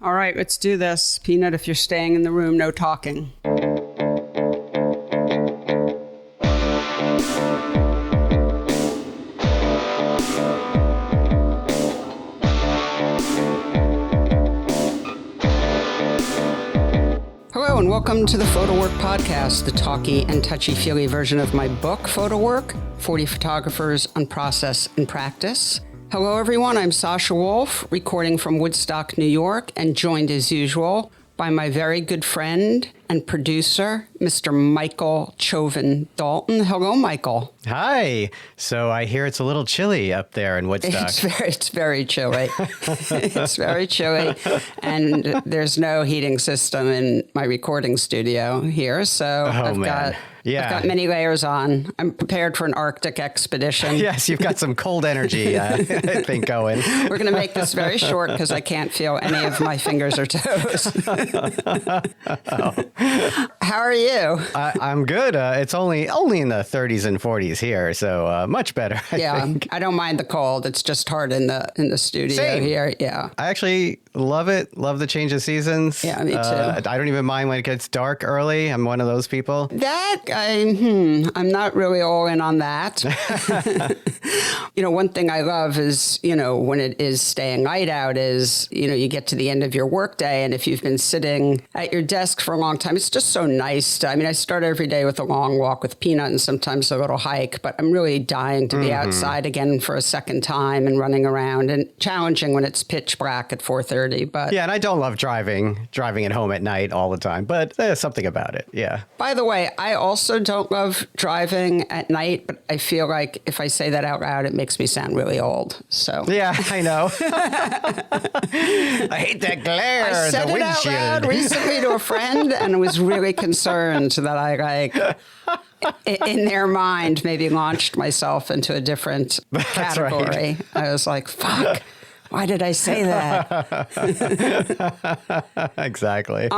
All right, let's do this. Peanut, if you're staying in the room, no talking. Hello and welcome to the PhotoWork podcast, the talky and touchy-feely version of my book, PhotoWork, 40 Photographers on Process and Practice. Hello everyone, I'm Sasha Wolf, recording from Woodstock, New York, and joined as usual by my very good friend and producer, Mr. Michael Chauvin Dalton. Hello, Michael. Hi. So I hear it's a little chilly up there in Woodstock. It's very chilly. It's very chilly. And there's no heating system in my recording studio here. So I've got many layers on. I'm prepared for an Arctic expedition. Yes, you've got some cold energy, I think, going. We're going to make this very short because I can't feel any of my fingers or toes. How are you? I'm good. It's only in the 30s and 40s here, so much better. I think. I don't mind the cold. It's just hard in the studio Same. here. Yeah, I actually love it. Love the change of seasons. Yeah, me too. I don't even mind when it gets dark early. I'm one of those people. I'm not really all in on that. One thing I love is, when it is staying light out is, you get to the end of your workday, and if you've been sitting at your desk for a long time, it's just so nice. I start every day with a long walk with Peanut and sometimes a little hike, but I'm really dying to be outside again for a second time and running around, and challenging when it's pitch black at 4:30. But yeah, and I don't love driving at home at night all the time, but there's something about it. Yeah. By the way, I also don't love driving at night, but I feel like if I say that out loud, it makes me sound really old. So yeah, I know. I hate that glare. I said it out loud recently to a friend and was really concerned that I in their mind maybe launched myself into a different category. Right. I was like, fuck. Why did I say that? Exactly.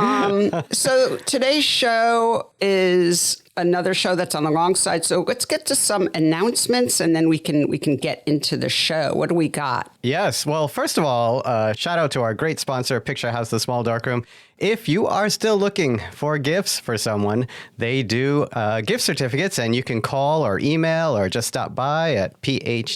So today's show is another show that's on the long side. So let's get to some announcements, and then we can get into the show. What do we got? Yes. Well, first of all, shout out to our great sponsor, Picture House, The Small Darkroom. If you are still looking for gifts for someone, they do gift certificates, and you can call or email or just stop by at phtsdr.com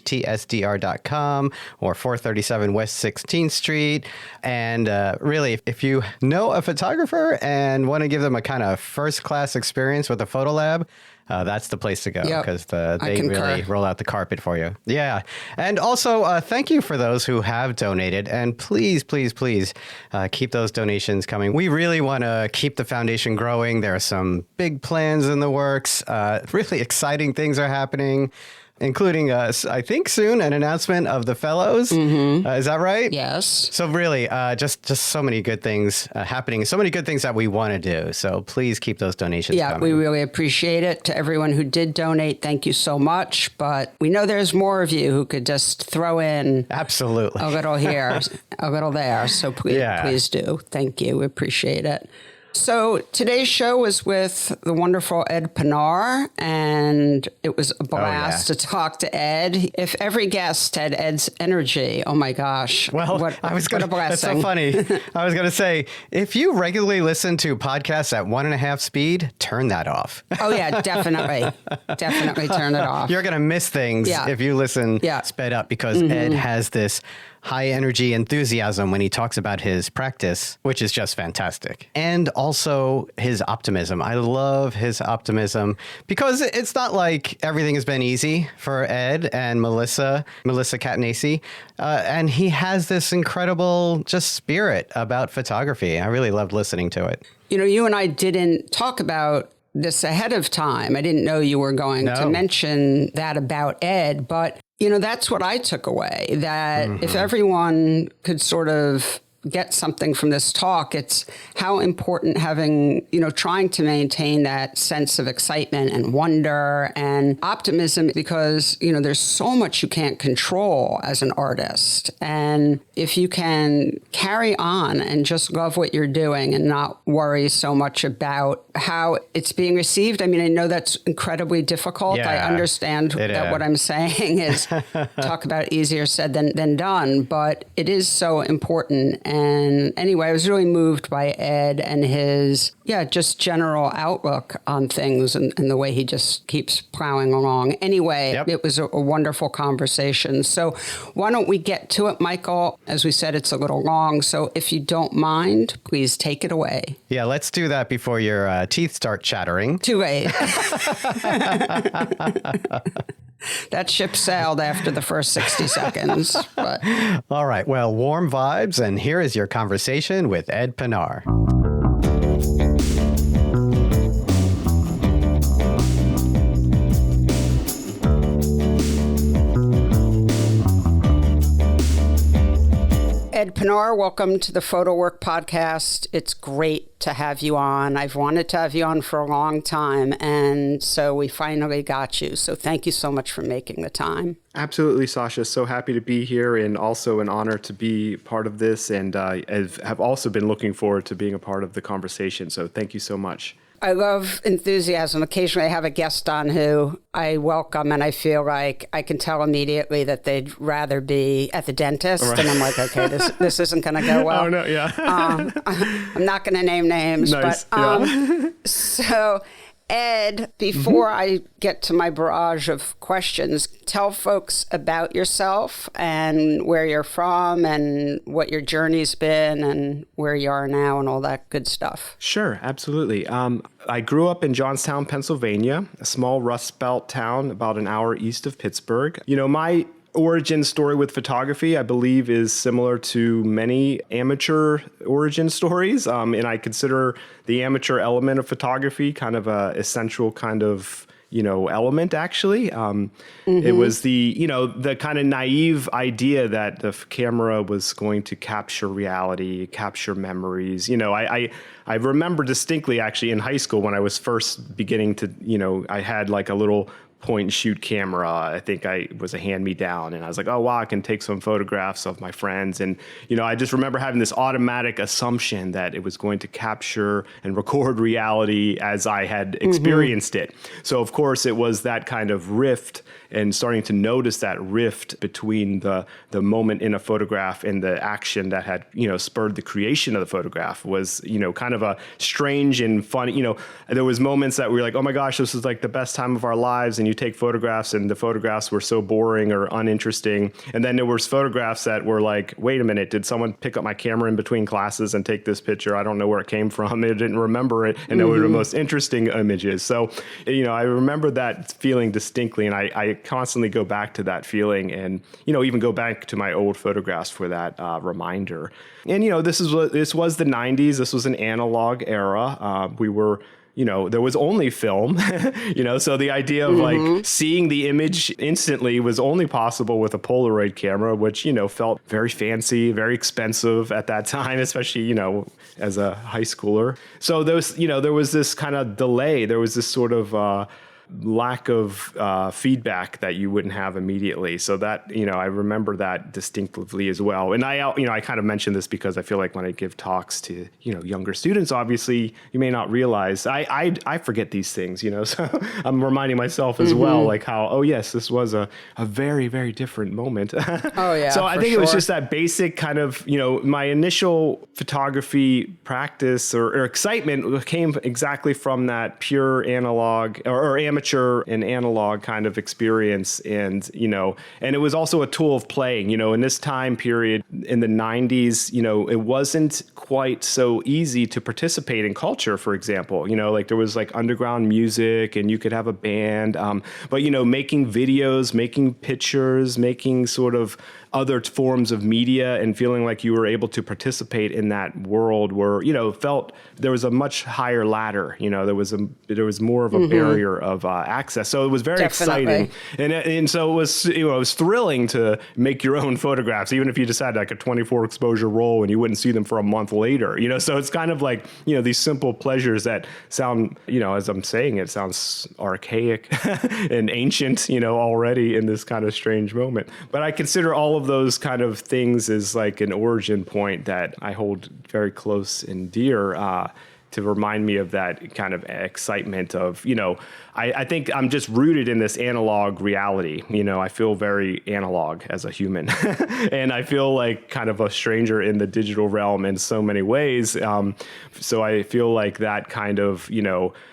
or 437 West 16th Street. And really, if you know a photographer and want to give them a kind of first-class experience with a photo lab, that's the place to go, because they really roll out the carpet for you. Yeah. And also, thank you for those who have donated. And please, please, please keep those donations coming. We really want to keep the foundation growing. There are some big plans in the works. Really exciting things are happening, including, I think soon, an announcement of the fellows. Is that right? Yes. So really, just so many good things happening. So many good things that we want to do. So please keep those donations coming. We really appreciate it. To everyone who did donate, thank you so much. But we know there's more of you who could just throw in absolutely a little here, a little there. So please do. Thank you. We appreciate it. So today's show was with the wonderful Ed Panar, and it was a blast to talk to Ed. If every guest had Ed's energy, oh my gosh. Well, what a blessing. That's so funny. I was going to say, if you regularly listen to podcasts at 1.5 speed, turn that off. Oh yeah, definitely. Definitely turn it off. You're going to miss things if you listen sped up, because Ed has this high energy enthusiasm when he talks about his practice, which is just fantastic. And also his optimism. I love his optimism, because it's not like everything has been easy for Ed and Melissa Catanese. And he has this incredible just spirit about photography. I really loved listening to it. You and I didn't talk about this ahead of time. I didn't know you were going to mention that about Ed, but that's what I took away, that if everyone could sort of get something from this talk, it's how important having, trying to maintain that sense of excitement and wonder and optimism, because, there's so much you can't control as an artist. And if you can carry on and just love what you're doing and not worry so much about how it's being received. I mean, I know that's incredibly difficult. I understand that what I'm saying is talk about easier said than done, but it is so important. And anyway, I was really moved by Ed and his, just general outlook on things and the way he just keeps plowing along. Anyway, It was a wonderful conversation. So why don't we get to it, Michael? As we said, it's a little long. So if you don't mind, please take it away. Yeah, let's do that before your teeth start chattering. Too late. That ship sailed after the first 60 seconds. But. All right. Well, warm vibes. And here is your conversation with Ed Panar. Ed Panar, welcome to the PhotoWork podcast. It's great to have you on. I've wanted to have you on for a long time, and so we finally got you. So thank you so much for making the time. Absolutely, Sasha. So happy to be here, and also an honor to be part of this, and have also been looking forward to being a part of the conversation. So thank you so much. I love enthusiasm. Occasionally I have a guest on who I welcome and I feel like I can tell immediately that they'd rather be at the dentist. Right. And I'm like, okay, this isn't going to go well. Oh, no, yeah. I'm not going to name names. Nice. But so Ed, before I get to my barrage of questions, tell folks about yourself and where you're from and what your journey's been and where you are now and all that good stuff. Sure, absolutely. I grew up in Johnstown, Pennsylvania, a small Rust Belt town about an hour east of Pittsburgh. You know, my origin story with photography, I believe, is similar to many amateur origin stories. And I consider the amateur element of photography kind of a essential kind of, element, actually. It was the kind of naive idea that the camera was going to capture reality, capture memories. I remember distinctly, actually, in high school when I was first beginning to, I had like a little point and shoot camera. I think it was a hand-me-down, and I was like, oh wow, I can take some photographs of my friends. And I just remember having this automatic assumption that it was going to capture and record reality as I had experienced it. So of course it was that kind of rift, and starting to notice that rift between the moment in a photograph and the action that had spurred the creation of the photograph was kind of a strange and fun. There was moments that we were like, oh my gosh, this is like the best time of our lives, and you take photographs and the photographs were so boring or uninteresting. And then there was photographs that were like, wait a minute, did someone pick up my camera in between classes and take this picture? I don't know where it came from. I didn't remember it. And they were the most interesting images. So, I remember that feeling distinctly, and I constantly go back to that feeling and, even go back to my old photographs for that reminder. And, this was the 90s. This was an analog era. We were there was only film, so the idea of like seeing the image instantly was only possible with a Polaroid camera, which, felt very fancy, very expensive at that time, especially, as a high schooler. So there was this kind of delay. There was this sort of lack of feedback that you wouldn't have immediately. So that, I remember that distinctively as well. And I kind of mention this because I feel like when I give talks to, younger students, obviously you may not realize I forget these things, so I'm reminding myself as well, like how, oh yes, this was a very, very different moment. Oh yeah. So I think it was just that basic kind of, my initial photography practice or excitement came exactly from that pure analog or amateur and analog kind of experience. And, and it was also a tool of playing, in this time period in the 90s, it wasn't quite so easy to participate in culture, for example, like there was like underground music and you could have a band, but, making videos, making pictures, making sort of other forms of media and feeling like you were able to participate in that world where, felt there was a much higher ladder, there was more of a barrier of access. So it was very exciting. And so it was thrilling to make your own photographs, even if you just had like a 24 exposure roll and you wouldn't see them for a month later, so it's kind of like, these simple pleasures that sound, as I'm saying, it sounds archaic and ancient, already in this kind of strange moment. But I consider all of those kind of things as like an origin point that I hold very close and dear to remind me of that kind of excitement of, I think I'm just rooted in this analog reality. I feel very analog as a human and I feel like kind of a stranger in the digital realm in so many ways. So I feel like that kind of,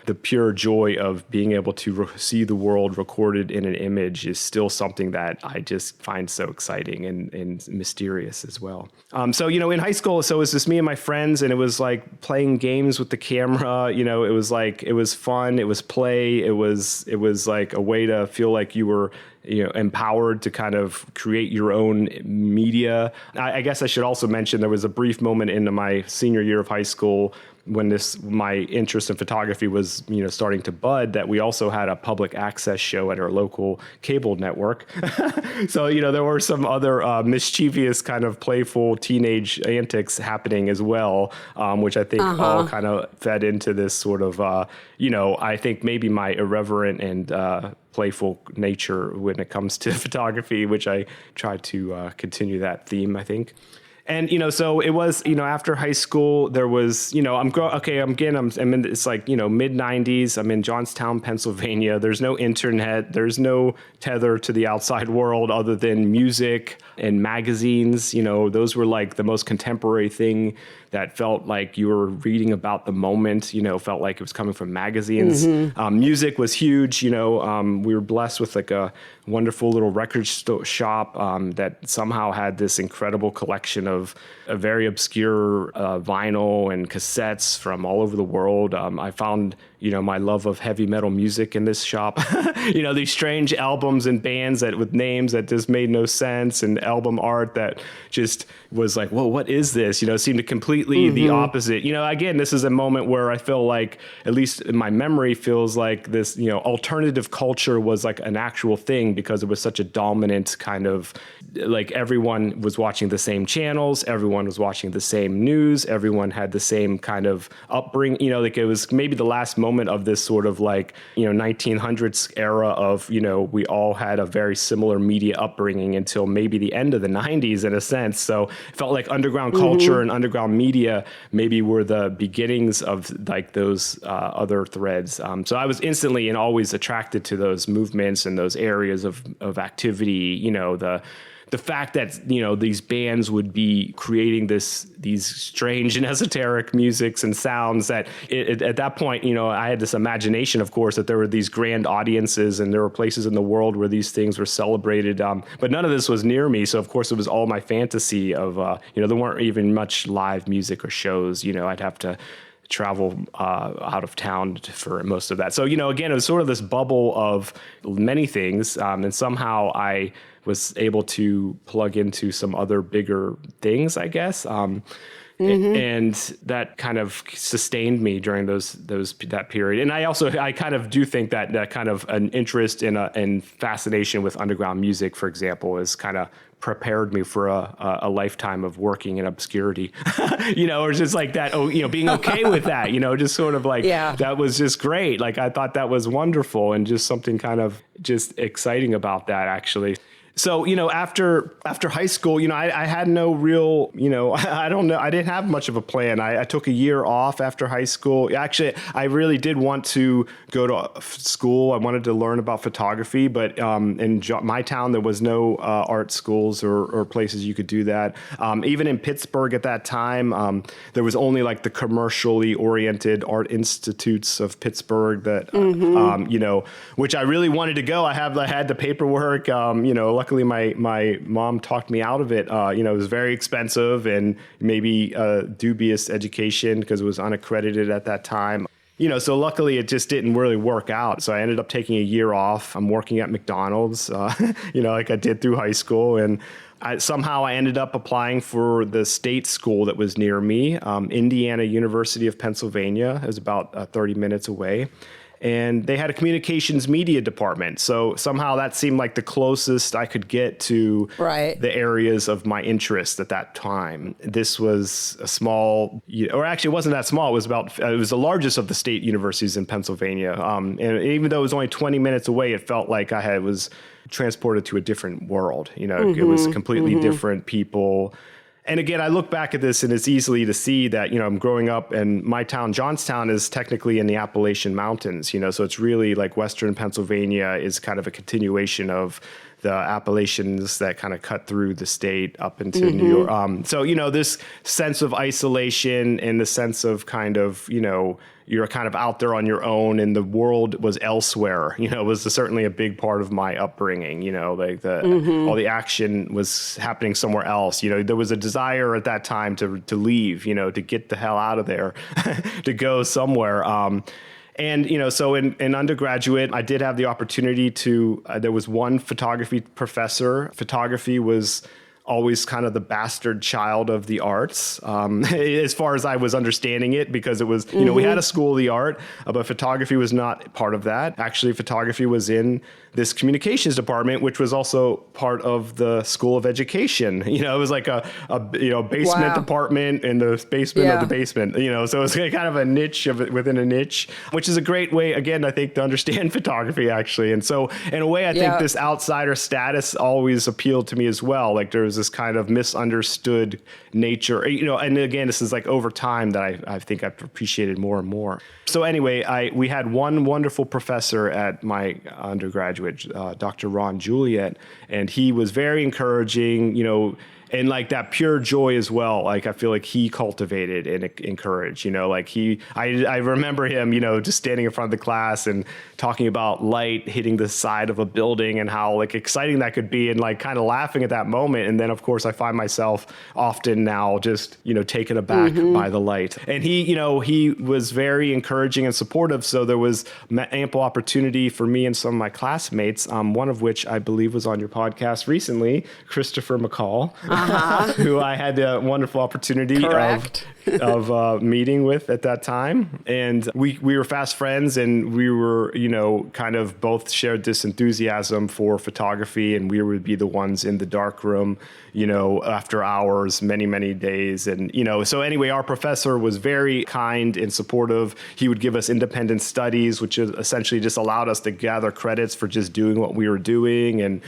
the pure joy of being able to see the world recorded in an image is still something that I just find so exciting and mysterious as well. So, in high school, so it was just me and my friends, and it was like playing games with the camera. It was fun. It was play. It was like a way to feel like you were empowered to kind of create your own media. I guess I should also mention there was a brief moment into my senior year of high school when my interest in photography was, starting to bud, that we also had a public access show at our local cable network. So, there were some other mischievous kind of playful teenage antics happening as well, which I think all kind of fed into this sort of, I think maybe my irreverent and playful nature when it comes to photography, which I try to continue that theme, I think. And, so it was, after high school, there was, I'm in, it's like, mid 90s. I'm in Johnstown, Pennsylvania. There's no internet. There's no tether to the outside world other than music and magazines. Those were like the most contemporary thing that felt like you were reading about the moment, felt like it was coming from magazines. Music was huge. We were blessed with like a wonderful little record shop that somehow had this incredible collection of a very obscure vinyl and cassettes from all over the world. I found, my love of heavy metal music in this shop. These strange albums and bands with names that just made no sense, and album art that just was like, whoa, what is this? Seemed to completely the opposite. Again, this is a moment where I feel like, at least in my memory, feels like this, alternative culture was like an actual thing because it was such a dominant kind of, like, everyone was watching the same channels, everyone was watching the same news, everyone had the same kind of upbringing, like it was maybe the last moment of this sort of like, 1900s era of, we all had a very similar media upbringing until maybe the end of the 90s in a sense. So it felt like underground culture and underground media maybe were the beginnings of like those other threads. So I was instantly and always attracted to those movements and those areas of activity, the fact that, these bands would be creating these strange and esoteric musics and sounds that at that point, I had this imagination, of course, that there were these grand audiences and there were places in the world where these things were celebrated. But none of this was near me. So, of course, it was all my fantasy of, there weren't even much live music or shows. I'd have to travel out of town for most of that. So, again, it was sort of this bubble of many things. And somehow I was able to plug into some other bigger things, I guess. And that kind of sustained me during that period. And I kind of do think that kind of an interest and fascination with underground music, for example, is kind of prepared me for a lifetime of working in obscurity, or just like that, being okay with that, just sort of like, that was just great. Like, I thought that was wonderful and just something kind of just exciting about that, actually. So, after high school, I had no real, I don't know. I didn't have much of a plan. I took a year off after high school. Actually, I really did want to go to school. I wanted to learn about photography, but in my town, there was no art schools or places you could do that. Even in Pittsburgh at that time, there was only like the commercially oriented art institutes of Pittsburgh that, which I really wanted to go. I had the paperwork, luckily, my mom talked me out of it. It was very expensive and maybe a dubious education because it was unaccredited at that time. So luckily it just didn't really work out. So I ended up taking a year off. I'm working at McDonald's, like I did through high school. And somehow I ended up applying for the state school that was near me, Indiana University of Pennsylvania. It was about 30 minutes away. And they had a communications media department. So somehow that seemed like the closest I could get to the areas of my interest at that time. This was a small, or actually it wasn't that small. It was the largest of the state universities in Pennsylvania. And even though it was only 20 minutes away, it felt like I was transported to a different world. It was completely different people. And again, I look back at this and it's easily to see that, I'm growing up and my town, Johnstown, is technically in the Appalachian Mountains, so it's really like Western Pennsylvania is kind of a continuation of the Appalachians that kind of cut through the state up into New York. So, this sense of isolation and the sense of kind of, you're kind of out there on your own and the world was elsewhere, was certainly a big part of my upbringing, like all the action was happening somewhere else. There was a desire at that time to leave, to get the hell out of there, to go somewhere. And, so in undergraduate, I did have the opportunity to, there was one photography professor. Photography was always kind of the bastard child of the arts, as far as I was understanding it, because it was, we had a school of the art, but photography was not part of that. Actually, photography was in this communications department, which was also part of the School of Education. It was like a basement department in the basement of the basement, so it's kind of a niche within a niche, which is a great way, again, I think, to understand photography, actually. And so in a way, I think this outsider status always appealed to me as well. Like there's this kind of misunderstood nature, and again, this is like over time that I think I've appreciated more and more. So anyway, we had one wonderful professor at my undergraduate, Dr. Ron Juliet, and he was very encouraging, and like that pure joy as well. Like I feel like he cultivated and encouraged, like I remember him, just standing in front of the class and talking about light hitting the side of a building and how like exciting that could be and like kind of laughing at that moment. And then of course I find myself often now just, taken aback by the light. And he was very encouraging and supportive. So there was ample opportunity for me and some of my classmates, one of which I believe was on your podcast recently, Christopher McCall. Who I had the wonderful opportunity of meeting with at that time. And we were fast friends and we were, kind of both shared this enthusiasm for photography, and we would be the ones in the dark room, after hours, many, many days. And, so anyway, our professor was very kind and supportive. He would give us independent studies, which essentially just allowed us to gather credits for just doing what we were doing. And,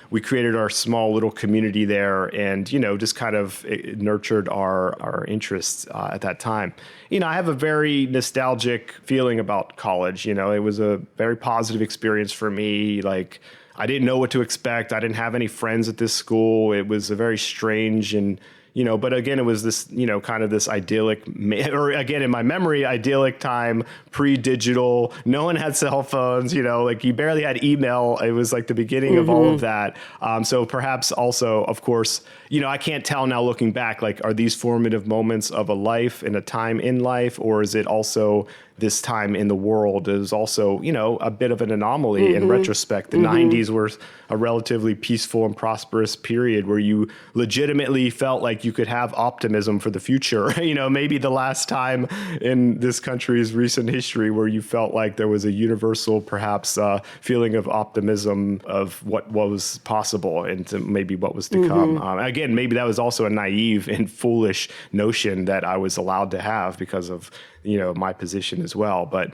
we created our small little community there and, just kind of nurtured our interests at that time. I have a very nostalgic feeling about college. It was a very positive experience for me. Like, I didn't know what to expect. I didn't have any friends at this school. It was a very strange and, but again, it was this, kind of this idyllic, or again, in my memory, idyllic time, pre-digital. No one had cell phones, like you barely had email. It was like the beginning of all of that. So perhaps also, of course, I can't tell now looking back, like, are these formative moments of a life and a time in life, or is it also this time in the world is also, a bit of an anomaly in retrospect. The 90s were a relatively peaceful and prosperous period where you legitimately felt like you could have optimism for the future. Maybe the last time in this country's recent history where you felt like there was a universal, perhaps, feeling of optimism of what was possible and to maybe what was to come. Again, maybe that was also a naive and foolish notion that I was allowed to have because of my position as well. But,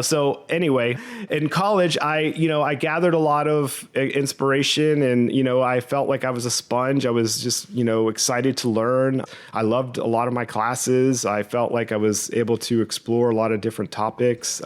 so anyway, in college, I gathered a lot of inspiration and, I felt like I was a sponge. I was just, excited to learn. I loved a lot of my classes. I felt like I was able to explore a lot of different topics.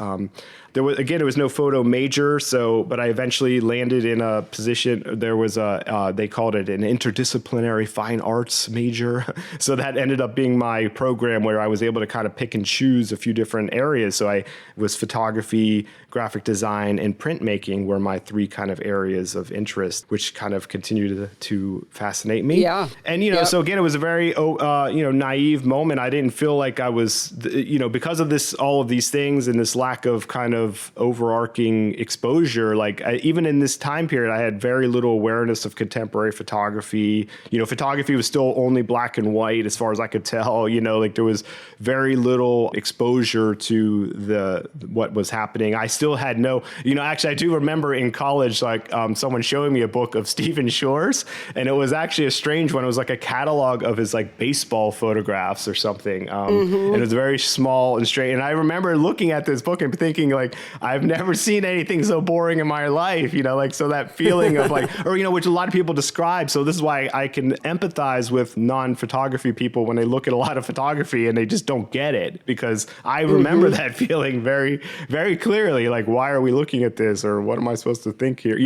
There was no photo major, but I eventually landed in a position. There was they called it an interdisciplinary fine arts major. So that ended up being my program where I was able to kind of pick and choose a few different areas. So I was photography, graphic design, and printmaking were my three kind of areas of interest, which kind of continued to fascinate me. Yeah. And, so again, it was a very, naive moment. I didn't feel like I was, because of all of these things and this lack of kind of overarching exposure, even in this time period, I had very little awareness of contemporary photography. Photography was still only black and white as far as I could tell. There was very little exposure to what was happening. I still had no, actually I do remember in college, someone showing me a book of Stephen Shore's, and it was actually a strange one. It was like a catalog of his baseball photographs or something. And it was very small and strange. And I remember looking at this book and thinking like, I've never seen anything so boring in my life, so that feeling of like, or, which a lot of people describe. So this is why I can empathize with non-photography people when they look at a lot of photography and they just don't get it, because I remember that feeling very, very clearly. Like, why are we looking at this, or what am I supposed to think here?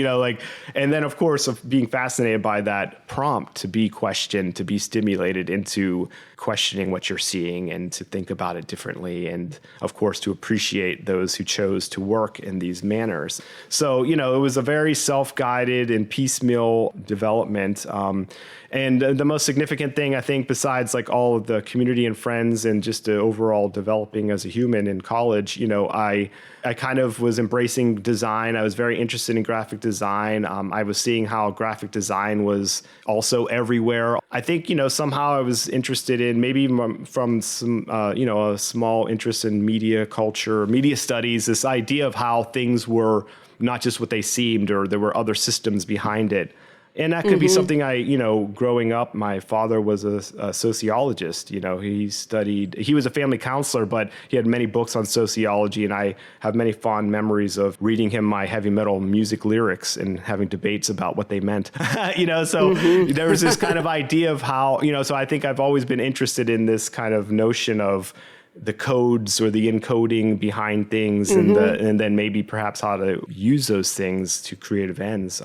And then of course of being fascinated by that prompt to be questioned, to be stimulated into questioning what you're seeing and to think about it differently. And of course, to appreciate those who chose to work in these manners. So, it was a very self-guided and piecemeal development. And the most significant thing, I think, besides like all of the community and friends and just the overall developing as a human in college, I kind of was embracing design. I was very interested in graphic design. I was seeing how graphic design was also everywhere. I think, somehow I was interested in, maybe from some, a small interest in media culture, media studies, this idea of how things were not just what they seemed, or there were other systems behind it. And that could be something growing up, my father was a sociologist. He was a family counselor, but he had many books on sociology. And I have many fond memories of reading him my heavy metal music lyrics and having debates about what they meant. So there was this kind of idea of how, so I think I've always been interested in this kind of notion of the codes or the encoding behind things, and then maybe perhaps how to use those things to creative ends.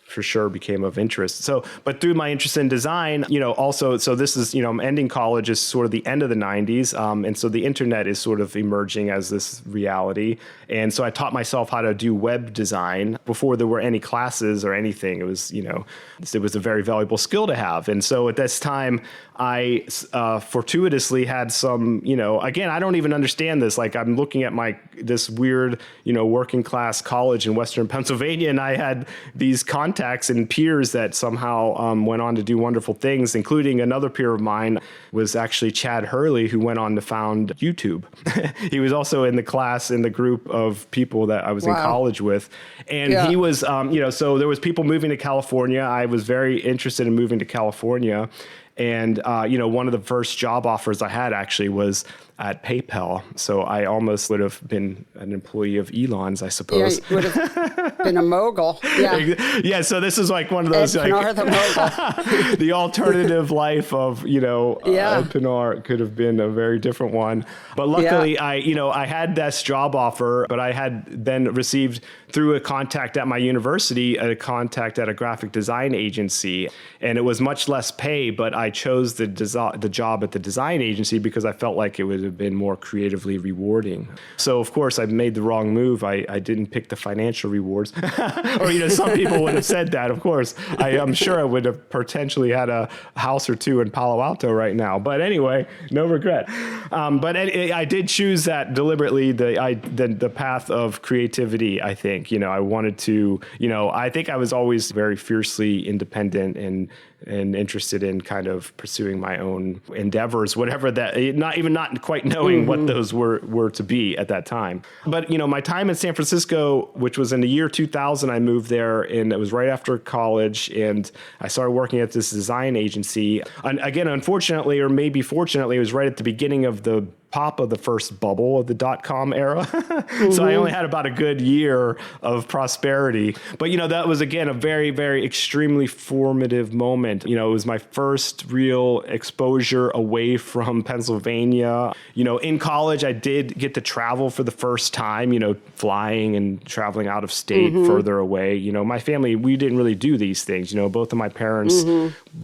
For sure became of interest. So, but through my interest in design, also, so this is, I'm ending college is sort of the end of the 90s. And so the internet is sort of emerging as this reality. And so I taught myself how to do web design before there were any classes or anything. It was, it was a very valuable skill to have. And so at this time, I fortuitously had some, again, I don't even understand this. Like, I'm looking at this weird, working class college in Western Pennsylvania, and I had these contacts and peers that somehow went on to do wonderful things, including another peer of mine was actually Chad Hurley, who went on to found YouTube. He was also in the class, in the group of people that I was in college with. And he was, so there was people moving to California. I was very interested in moving to California. And, one of the first job offers I had actually was at PayPal. So I almost would have been an employee of Elon's, I suppose. Yeah, you would have been a mogul. Yeah. Yeah. So this is like one of those, Ed Panar, the mogul. The alternative life of, Ed Panar could have been a very different one. But luckily, I had this job offer, but I had then received through a contact at my university, a contact at a graphic design agency. And it was much less pay, but I chose the job at the design agency because I felt like it would have been more creatively rewarding. So, of course, I made the wrong move. I didn't pick the financial rewards. Or, some people would have said that, of course. I'm sure I would have potentially had a house or two in Palo Alto right now. But anyway, no regret. But I did choose that deliberately, the path of creativity, I think. I wanted to, I think I was always very fiercely independent and interested in kind of pursuing my own endeavors, whatever that, not quite knowing what those were to be at that time. But, my time in San Francisco, which was in the year 2000, I moved there, and it was right after college, and I started working at this design agency. And again, unfortunately, or maybe fortunately, it was right at the beginning of the pop of the first bubble of the .com era. So I only had about a good year of prosperity. But, that was, again, a very, very extremely formative moment. It was my first real exposure away from Pennsylvania. In college, I did get to travel for the first time, flying and traveling out of state further away. My family, we didn't really do these things. Both of my parents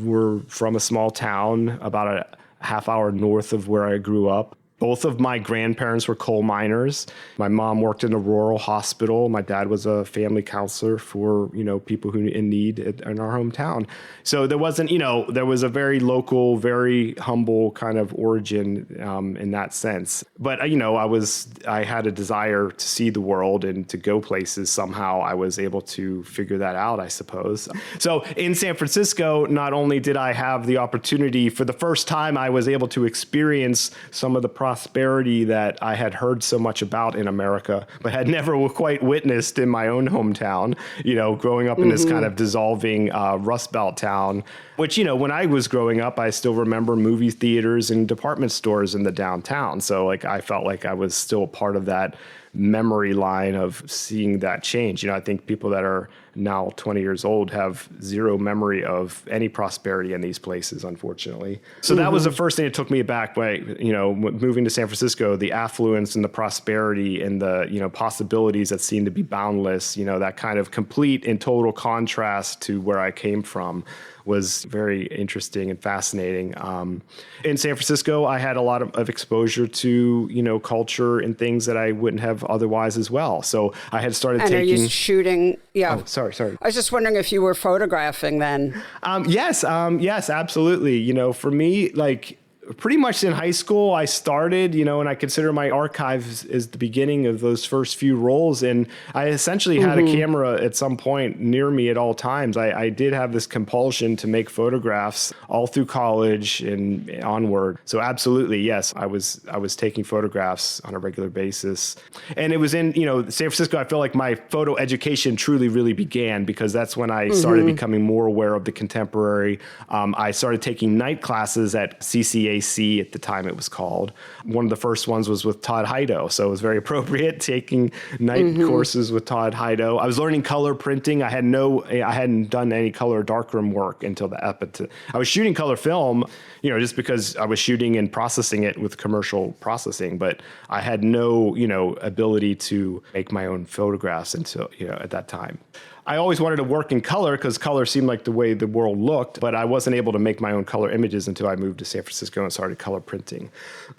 were from a small town about a half hour north of where I grew up. Both of my grandparents were coal miners. My mom worked in a rural hospital. My dad was a family counselor for, people who in need in our hometown. So there wasn't, there was a very local, very humble kind of origin in that sense. But, I had a desire to see the world and to go places. Somehow I was able to figure that out, I suppose. So in San Francisco, not only did I have the opportunity, for the first time, I was able to experience some of the prosperity that I had heard so much about in America, but had never quite witnessed in my own hometown, growing up in this kind of dissolving Rust Belt town, which, when I was growing up, I still remember movie theaters and department stores in the downtown. So I felt like I was still part of that memory line of seeing that change. I think people that are now 20 years old have zero memory of any prosperity in these places, unfortunately. So that was the first thing that took me aback by, moving to San Francisco, the affluence and the prosperity and the, possibilities that seemed to be boundless, that kind of complete and total contrast to where I came from was very interesting and fascinating. In San Francisco, I had a lot of exposure to, culture and things that I wouldn't have otherwise as well. So I had started taking... And are you shooting... Yeah. Oh, sorry. I was just wondering if you were photographing then. Yes, absolutely. For me, pretty much in high school, I started, and I consider my archives as the beginning of those first few rolls. And I essentially had a camera at some point near me at all times. I did have this compulsion to make photographs all through college and onward. So absolutely, yes, I was taking photographs on a regular basis. And it was in, San Francisco, I feel like my photo education truly, really began because that's when I started becoming more aware of the contemporary. I started taking night classes at CCAC at the time it was called. One of the first ones was with Todd Heido, so it was very appropriate taking night courses with Todd Heido. I was learning color printing. I hadn't done any color darkroom work until I was shooting color film, just because I was shooting and processing it with commercial processing, but I had no, ability to make my own photographs until, at that time. I always wanted to work in color because color seemed like the way the world looked, but I wasn't able to make my own color images until I moved to San Francisco and started color printing.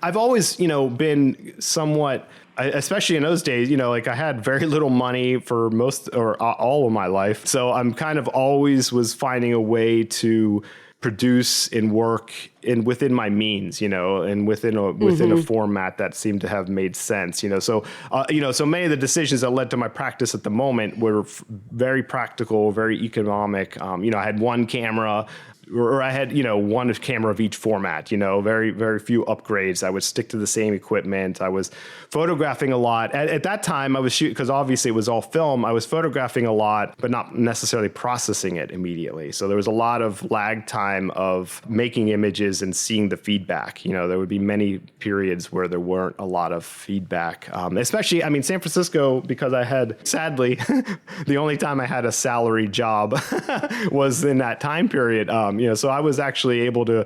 I've always, been somewhat, especially in those days, I had very little money for most or all of my life. So I'm kind of always was finding a way to produce and work within my means, and within a format that seemed to have made sense, So many of the decisions that led to my practice at the moment were very practical, very economic. I had one camera. Or I had, one camera of each format, very, very few upgrades. I would stick to the same equipment. I was photographing a lot. At that time, I was shooting, because obviously it was all film. I was photographing a lot, but not necessarily processing it immediately. So there was a lot of lag time of making images and seeing the feedback. There would be many periods where there weren't a lot of feedback. Especially, San Francisco, because I had, sadly, the only time I had a salary job was in that time period. So I was actually able to,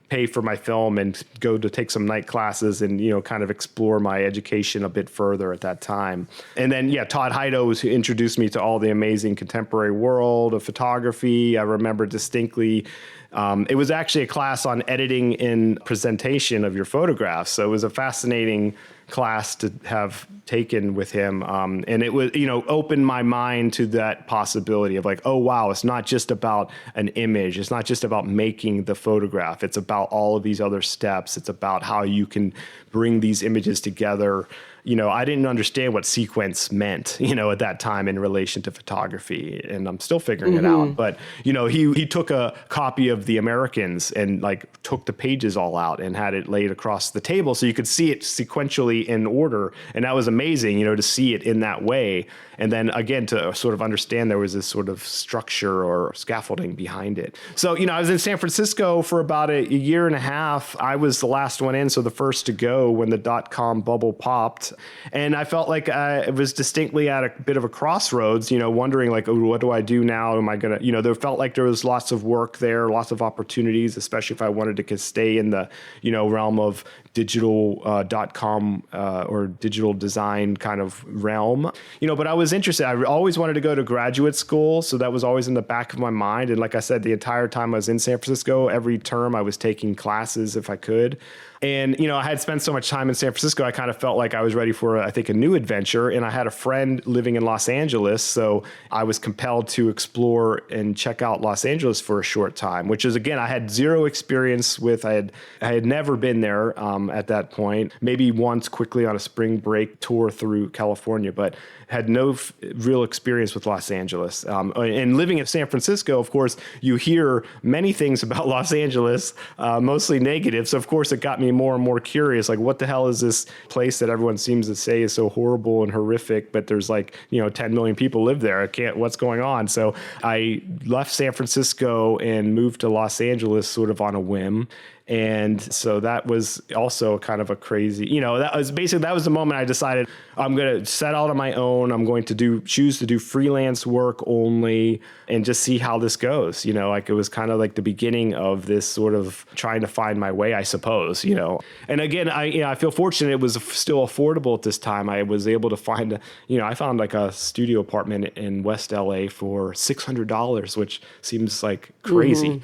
pay for my film and go to take some night classes and, kind of explore my education a bit further at that time. And then, Todd Heido was who introduced me to all the amazing contemporary world of photography. I remember distinctly, it was actually a class on editing and presentation of your photographs. So it was a fascinating class to have taken with him. And it was, opened my mind to that possibility of oh, wow, it's not just about an image. It's not just about making the photograph. It's about all of these other steps. It's about how you can bring these images together. I didn't understand what sequence meant, at that time in relation to photography, and I'm still figuring it out. But, he took a copy of The Americans and took the pages all out and had it laid across the table so you could see it sequentially in order. And that was amazing, to see it in that way. And then again, to sort of understand there was this sort of structure or scaffolding behind it. So, I was in San Francisco for about a year and a half. I was the last one in, so the first to go when the .com bubble popped. And I felt like I was distinctly at a bit of a crossroads, wondering what do I do now? Am I going to, there felt like there was lots of work there, lots of opportunities, especially if I wanted to stay in the, realm of digital .com or digital design kind of realm, but I was interested. I always wanted to go to graduate school. So that was always in the back of my mind. And like I said, the entire time I was in San Francisco, every term I was taking classes if I could. And, I had spent so much time in San Francisco, I kind of felt like I was ready for, I think, a new adventure. And I had a friend living in Los Angeles. So I was compelled to explore and check out Los Angeles for a short time, which is, again, I had zero experience with. I had never been there at that point, maybe once quickly on a spring break tour through California, but had no real experience with Los Angeles. And living in San Francisco, of course, you hear many things about Los Angeles, mostly negative. So, of course, it got me more and more curious, what the hell is this place that everyone seems to say is so horrible and horrific, but there's 10 million people live there. What's going on? So I left San Francisco and moved to Los Angeles sort of on a whim. And so that was also kind of a crazy, that was the moment I decided I'm going to set out on my own. I'm going to choose to do freelance work only and just see how this goes. It was kind of like the beginning of this sort of trying to find my way, I suppose, And again, I feel fortunate it was still affordable at this time. I was able to find, I found like a studio apartment in West LA for $600, which seems like crazy.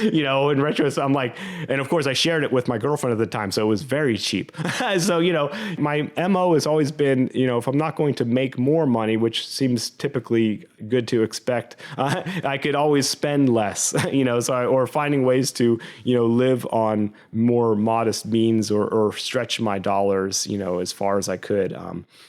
In retro, I'm like, and of course I shared it with my girlfriend at the time, so it was very cheap. So, my MO has always been, if I'm not going to make more money, which seems typically good to expect, I could always spend less, or finding ways to, live on more modest means or stretch my dollars, as far as I could.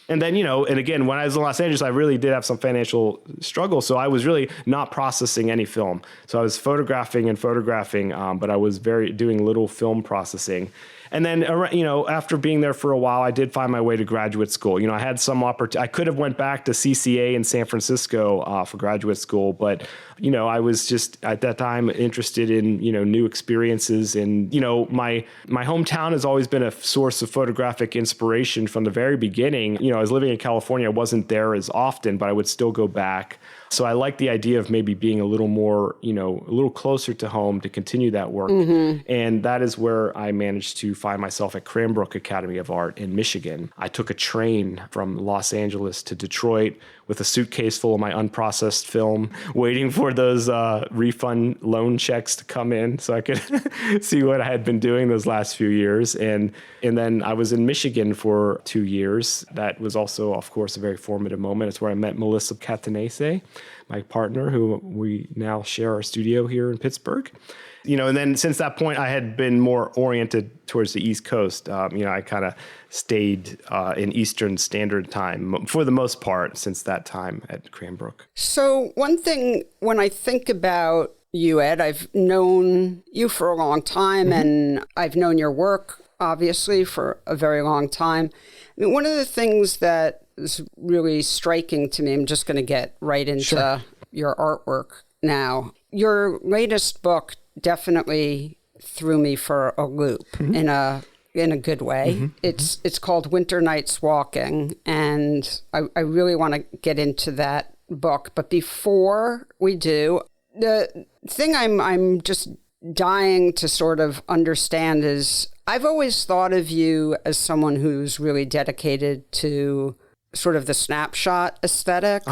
And then, and again, when I was in Los Angeles, I really did have some financial struggle. So I was really not processing any film. So I was photographing, but I was doing little film processing. And then, after being there for a while, I did find my way to graduate school. I had some opportunity. I could have went back to CCA in San Francisco for graduate school, but, I was just at that time interested in, new experiences. And, my hometown has always been a source of photographic inspiration from the very beginning. I was living in California. I wasn't there as often, but I would still go back. So I like the idea of maybe being a little more, a little closer to home to continue that work. And that is where I managed to find myself at Cranbrook Academy of Art in Michigan. I took a train from Los Angeles to Detroit with a suitcase full of my unprocessed film, waiting for those refund loan checks to come in so I could see what I had been doing those last few years. And then I was in Michigan for 2 years. That was also, of course, a very formative moment. It's where I met Melissa Catanese, my partner, who we now share our studio here in Pittsburgh. And then since that point, I had been more oriented towards the East Coast. I kind of stayed in Eastern Standard Time for the most part since that time at Cranbrook. So one thing, when I think about you, Ed, I've known you for a long time, and I've known your work, obviously, for a very long time. I mean, one of the things that is really striking to me, I'm just going to get right into your artwork now. Your latest book definitely threw me for a loop in a good way. It's called Winter Nights Walking, and I really want to get into that book. But before we do, the thing I'm just dying to sort of understand is I've always thought of you as someone who's really dedicated to sort of the snapshot aesthetic.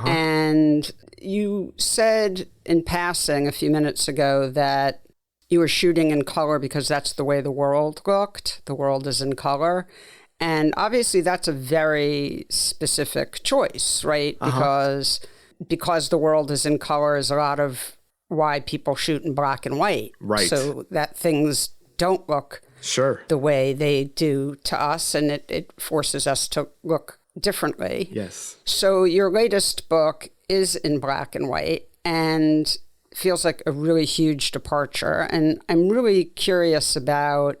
And you said in passing a few minutes ago that you were shooting in color because that's the way the world looked. The world is in color. And obviously that's a very specific choice, right? Because the world is in color is a lot of why people shoot in black and white. Right. So that things don't look the way they do to us, and it forces us to look differently. Yes. So your latest book is in black and white and feels like a really huge departure. And I'm really curious about,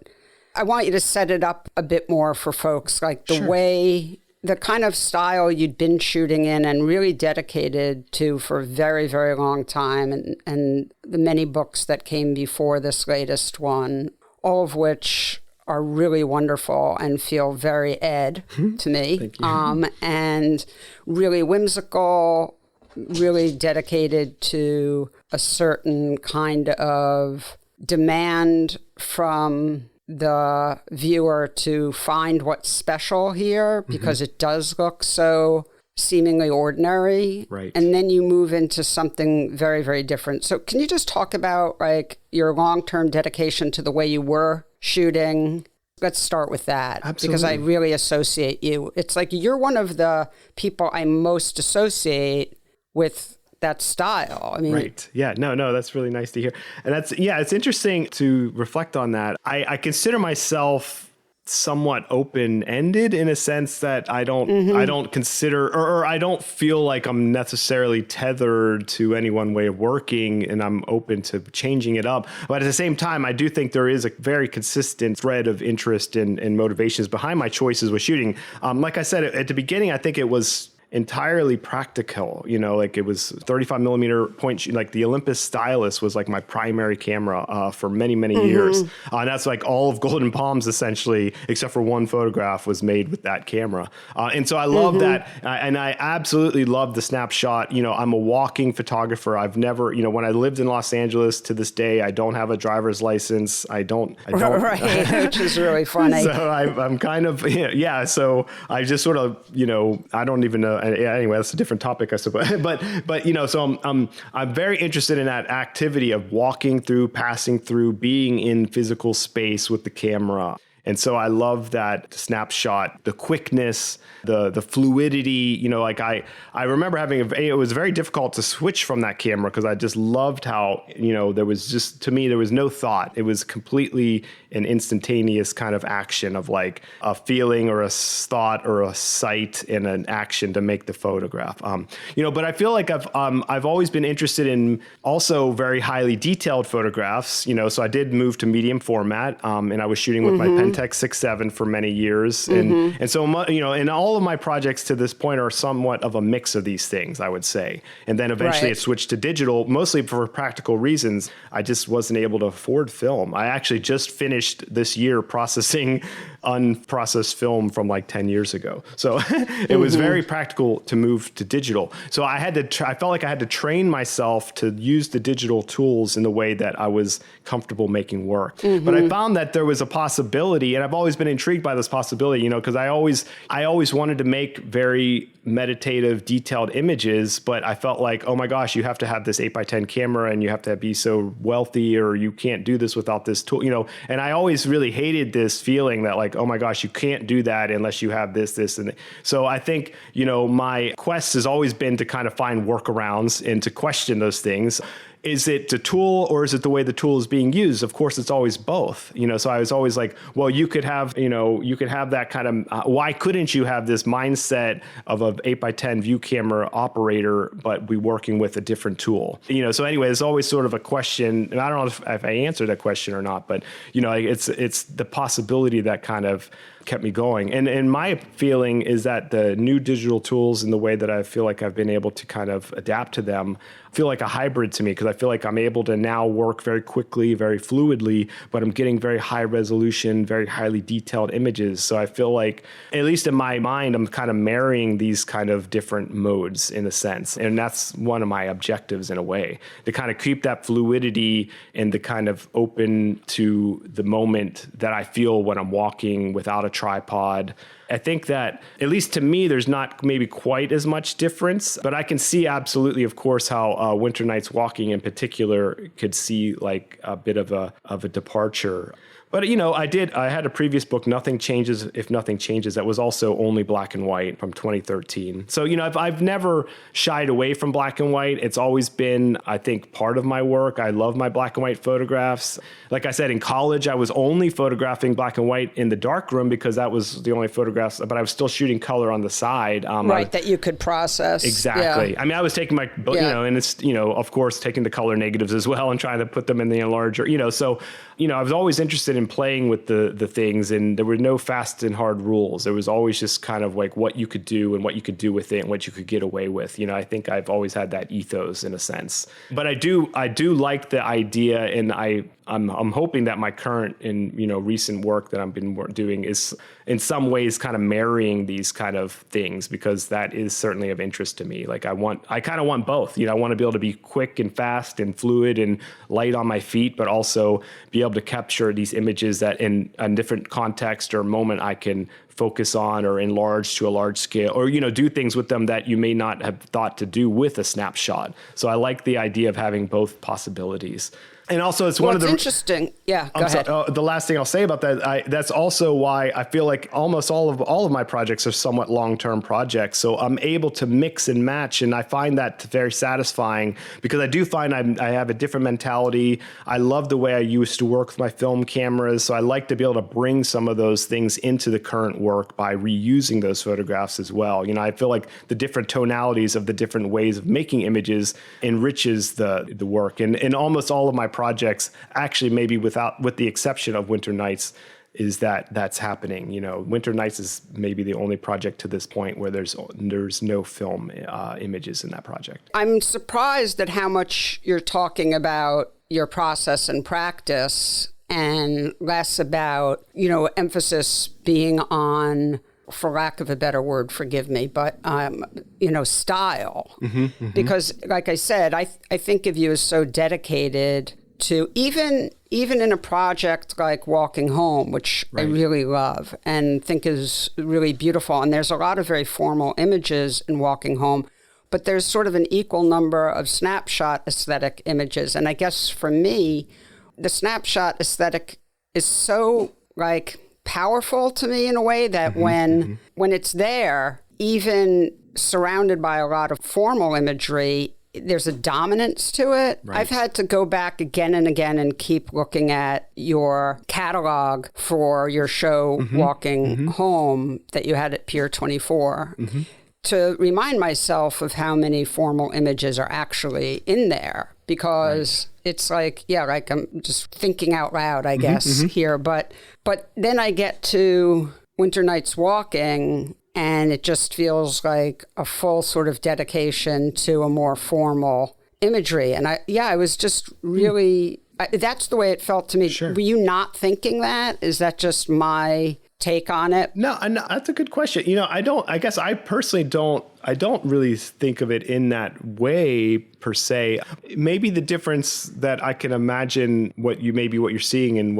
I want you to set it up a bit more for folks, like the way, the kind of style you'd been shooting in and really dedicated to for a very, very long time, and the many books that came before this latest one, all of which are really wonderful and feel very Ed to me. Thank you. And really whimsical, really dedicated to a certain kind of demand from the viewer to find what's special here, because it does look so seemingly ordinary. Right. And then you move into something very, very different. So can you just talk about like your long-term dedication to the way you were shooting? Let's start with that. Absolutely. Because I really associate you. It's like you're one of the people I most associate with that style. I mean, right. Yeah, no, that's really nice to hear. And it's interesting to reflect on that. I consider myself somewhat open-ended in a sense that I don't consider, or I don't feel like I'm necessarily tethered to any one way of working, and I'm open to changing it up. But at the same time, I do think there is a very consistent thread of interest and motivations behind my choices with shooting. Like I said, at the beginning, I think it was entirely practical, like it was 35 millimeter point, like the Olympus stylus was like my primary camera for many, many years. And that's like all of Golden Palms essentially, except for one photograph was made with that camera. And so I love that. And I absolutely love the snapshot. I'm a walking photographer. I've never, when I lived in Los Angeles to this day, I don't have a driver's license. I don't. Right, which is really funny. So I'm kind of, so I just sort of, I don't even know. Anyway, that's a different topic, I suppose. But so I'm very interested in that activity of walking through, passing through, being in physical space with the camera. And so I love that snapshot, the quickness, the fluidity, I remember it was very difficult to switch from that camera because I just loved how, there was no thought. It was completely an instantaneous kind of action of like a feeling or a thought or a sight and an action to make the photograph. But I feel like I've always been interested in also very highly detailed photographs, so I did move to medium format, and I was shooting with my Pentax 6.7 for many years. And so, and all of my projects to this point are somewhat of a mix of these things, I would say. And then eventually it switched to digital, mostly for practical reasons. I just wasn't able to afford film. I actually just finished this year processing unprocessed film from like 10 years ago. So it was very practical to move to digital. So I felt like I had to train myself to use the digital tools in the way that I was comfortable making work. But I found that there was a possibility, and I've always been intrigued by this possibility, because I always wanted to make very meditative, detailed images, but I felt like, oh my gosh, you have to have this 8x10 camera and you have to be so wealthy, or you can't do this without this tool, and I always really hated this feeling that like, oh my gosh, you can't do that unless you have this, and so I think, my quest has always been to kind of find workarounds and to question those things. Is it the tool or is it the way the tool is being used? Of course, it's always both, so I was always like, well, you could have that kind of, why couldn't you have this mindset of an 8x10 view camera operator, but be working with a different tool? So anyway, it's always sort of a question, and I don't know if I answered that question or not, but, it's the possibility that kind of kept me going. And my feeling is that the new digital tools and the way that I feel like I've been able to kind of adapt to them feel like a hybrid to me, because I feel like I'm able to now work very quickly, very fluidly, but I'm getting very high resolution, very highly detailed images. So I feel like, at least in my mind, I'm kind of marrying these kind of different modes in a sense. And that's one of my objectives in a way, to kind of keep that fluidity and the kind of open to the moment that I feel when I'm walking without a tripod. I think that, at least to me, there's not maybe quite as much difference, but I can see absolutely, of course, how Winter Nights Walking in particular could see like a bit of a departure. But, I had a previous book, Nothing Changes If Nothing Changes, that was also only black and white from 2013. So, I've never shied away from black and white. It's always been, I think, part of my work. I love my black and white photographs. Like I said, in college, I was only photographing black and white in the darkroom because that was the only photographs, but I was still shooting color on the side. That you could process. Exactly. Yeah. I mean, I was taking my, and it's, of course, taking the color negatives as well and trying to put them in the enlarger, so, I was always interested in playing with the things, and there were no fast and hard rules. There was always just kind of like what you could do and what you could do with it and what you could get away with. I think I've always had that ethos in a sense. But I do like the idea, and I'm hoping that my current and recent work that I've been doing is in some ways kind of marrying these kind of things, because that is certainly of interest to me. Like I kind of want both. I want to be able to be quick and fast and fluid and light on my feet, but also be able to capture these images that in a different context or moment I can focus on or enlarge to a large scale, or do things with them that you may not have thought to do with a snapshot. So I like the idea of having both possibilities. And also, it's one of the interesting. Yeah, go ahead. The last thing I'll say about that, that's also why I feel like almost all of my projects are somewhat long-term projects. So I'm able to mix and match, and I find that very satisfying, because I do find I have a different mentality. I love the way I used to work with my film cameras, so I like to be able to bring some of those things into the current work by reusing those photographs as well. I feel like the different tonalities of the different ways of making images enriches the work, and almost all of my projects, actually, maybe with the exception of Winter Nights, is that that's happening. Winter Nights is maybe the only project to this point where there's no film images in that project. I'm surprised at how much you're talking about your process and practice and less about, emphasis being on, for lack of a better word, forgive me, but, style. Because like I said, I think of you as so dedicated to even in a project like Walking Home, which I really love and think is really beautiful. And there's a lot of very formal images in Walking Home, but there's sort of an equal number of snapshot aesthetic images. And I guess for me, the snapshot aesthetic is so powerful to me in a way that when it's there, even surrounded by a lot of formal imagery, there's a dominance to it. Right. I've had to go back again and again and keep looking at your catalog for your show, Walking Home, that you had at Pier 24, to remind myself of how many formal images are actually in there. Because it's I'm just thinking out loud, I guess, here. But then I get to Winter Nights Walking, and it just feels like a full sort of dedication to a more formal imagery. And I was just really, that's the way it felt to me. Sure. Were you not thinking that? Is that just my take on it? No, that's a good question. I guess I personally don't really think of it in that way per se. Maybe the difference that I can imagine what you're seeing and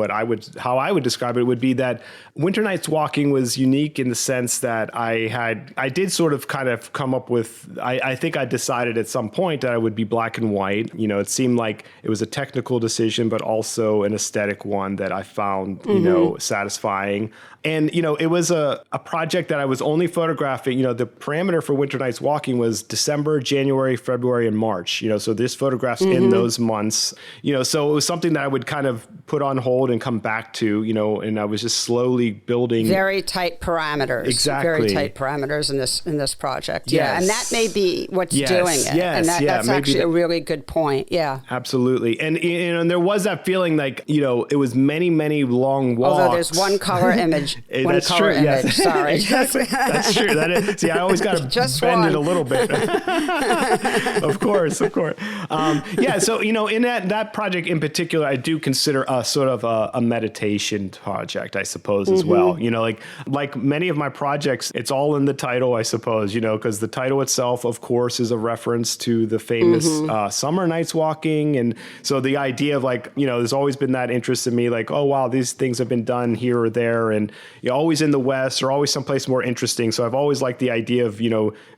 how I would describe it would be that Winter Nights Walking was unique in the sense that I did sort of kind of come up with, I think I decided at some point that I would be black and white. It seemed like it was a technical decision, but also an aesthetic one that I found, satisfying. And, it was a project that I was only photographing, the parameter for Winter Nights Walking was December, January, February, and March, so there's photographs in those months, so it was something that I would kind of put on hold and come back to, and I was just slowly building. Very tight parameters. Exactly. Very tight parameters in this project. Yes. Yeah. And that may be what's doing it. Yes. And that's actually a really good point. Yeah. Absolutely. And, and there was that feeling like, it was many, many long walks. Although there's one color image. That's true. Image. Yes. Sorry. Exactly. That's true. That is, see, I always got to bend it a little bit. Of course. So, in that project in particular, I do consider a sort of a meditation project, I suppose, as well. Like many of my projects, it's all in the title, I suppose, because the title itself, of course, is a reference to the famous Summer Nights Walking. And so the idea of there's always been that interest in me, like, oh, wow, these things have been done here or there. And you're always in the West or always someplace more interesting. So I've always liked the idea of,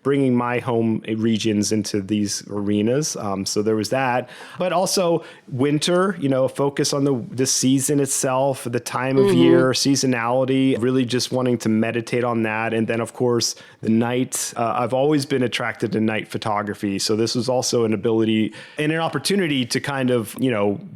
bringing my home regions into these arenas. So there was that. But also winter, focus on the season itself, the time of year, seasonality, really just wanting to meditate on that. And then, of course, the night. I've always been attracted to night photography. So this was also an ability and an opportunity to kind of,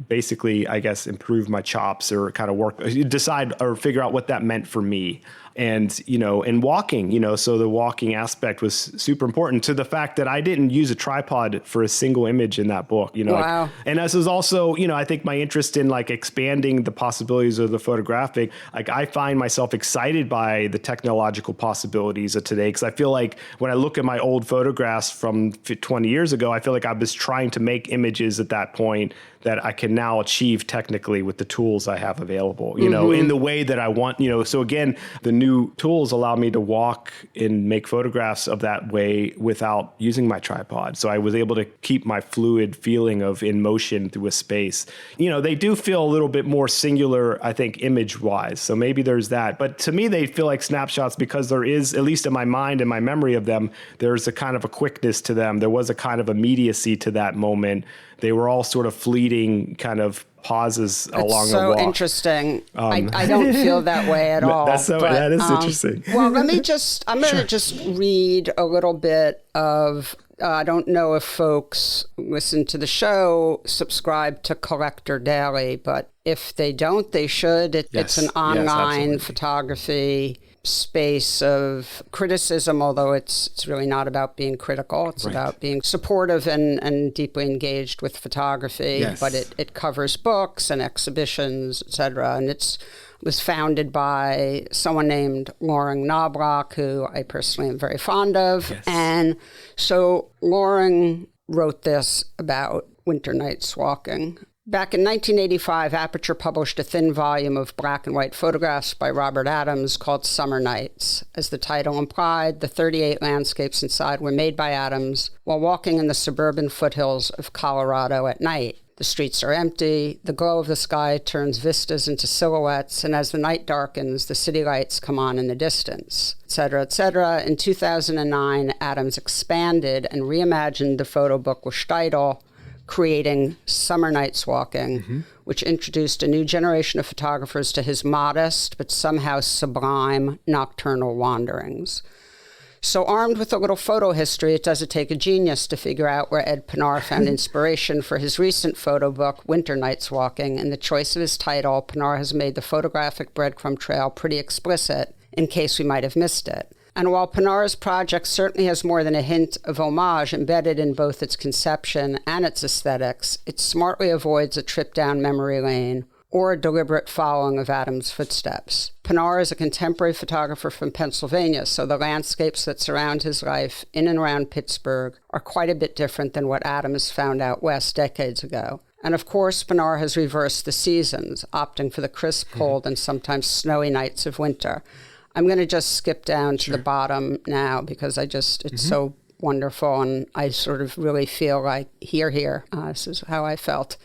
basically, I guess, improve my chops or kind of decide or figure out what that meant for me. And, and walking, so the walking aspect was super important to the fact that I didn't use a tripod for a single image in that book, Wow. And this is also, I think my interest in expanding the possibilities of the photographic, I find myself excited by the technological possibilities of today. Cause I feel like when I look at my old photographs from 20 years ago, I feel like I was trying to make images at that point that I can now achieve technically with the tools I have available, in the way that I want, so again, the new tools allow me to walk and make photographs of that way without using my tripod. So I was able to keep my fluid feeling of in motion through a space. They do feel a little bit more singular, I think, image wise. So maybe there's that. But to me, they feel like snapshots because there is, at least in my mind and my memory of them, there's a kind of a quickness to them. There was a kind of immediacy to that moment. They were all sort of fleeting kind of pauses along the walk. So interesting. I don't feel that way at all. That is interesting. Well, I'm going to just read a little bit of, I don't know if folks listen to the show, subscribe to Collector Daily, but if they don't, they should. It's an online photography space of criticism, although it's really not about being critical. It's about being supportive and deeply engaged with photography. Yes. But it covers books and exhibitions, etc. And it's was founded by someone named Loring Knobloch, who I personally am very fond of. Yes. And so Loring wrote this about winter nights walking. Back in 1985, Aperture published a thin volume of black and white photographs by Robert Adams called Summer Nights. As the title implied, the 38 landscapes inside were made by Adams while walking in the suburban foothills of Colorado at night. The streets are empty, the glow of the sky turns vistas into silhouettes, and as the night darkens, the city lights come on in the distance, etc., etc. In 2009, Adams expanded and reimagined the photo book with Steidl, creating Summer Nights Walking, which introduced a new generation of photographers to his modest but somehow sublime nocturnal wanderings. So armed with a little photo history, it doesn't take a genius to figure out where Ed Panar found inspiration for his recent photo book, Winter Nights Walking. And the choice of his title, Panar has made the photographic breadcrumb trail pretty explicit in case we might have missed it. And while Panar's project certainly has more than a hint of homage embedded in both its conception and its aesthetics, it smartly avoids a trip down memory lane or a deliberate following of Adams' footsteps. Panar is a contemporary photographer from Pennsylvania, so the landscapes that surround his life in and around Pittsburgh are quite a bit different than what Adams found out west decades ago. And of course, Panar has reversed the seasons, opting for the crisp, cold, and sometimes snowy nights of winter. I'm going to just skip down to the bottom now because it's so wonderful, and I sort of really feel like here. This is how I felt.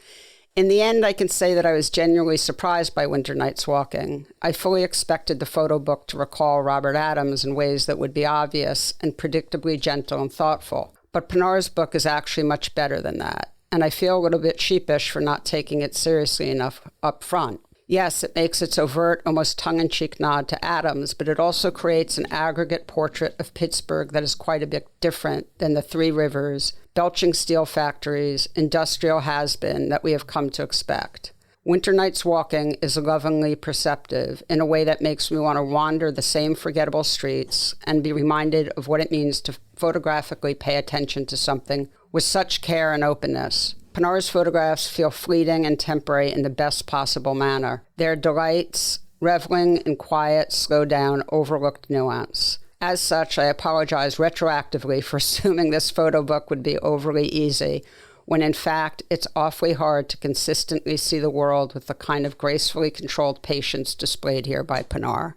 In the end, I can say that I was genuinely surprised by Winter Nights Walking. I fully expected the photo book to recall Robert Adams in ways that would be obvious and predictably gentle and thoughtful. But Panar's book is actually much better than that, and I feel a little bit sheepish for not taking it seriously enough up front. Yes, it makes its overt, almost tongue-in-cheek nod to Adams, but it also creates an aggregate portrait of Pittsburgh that is quite a bit different than the three rivers, belching steel factories, industrial has-been that we have come to expect. Winter Nights Walking is lovingly perceptive in a way that makes me want to wander the same forgettable streets and be reminded of what it means to photographically pay attention to something with such care and openness. Panar's photographs feel fleeting and temporary in the best possible manner. They're delights, reveling in quiet, slow-down, overlooked nuance. As such, I apologize retroactively for assuming this photo book would be overly easy, when in fact it's awfully hard to consistently see the world with the kind of gracefully controlled patience displayed here by Panar.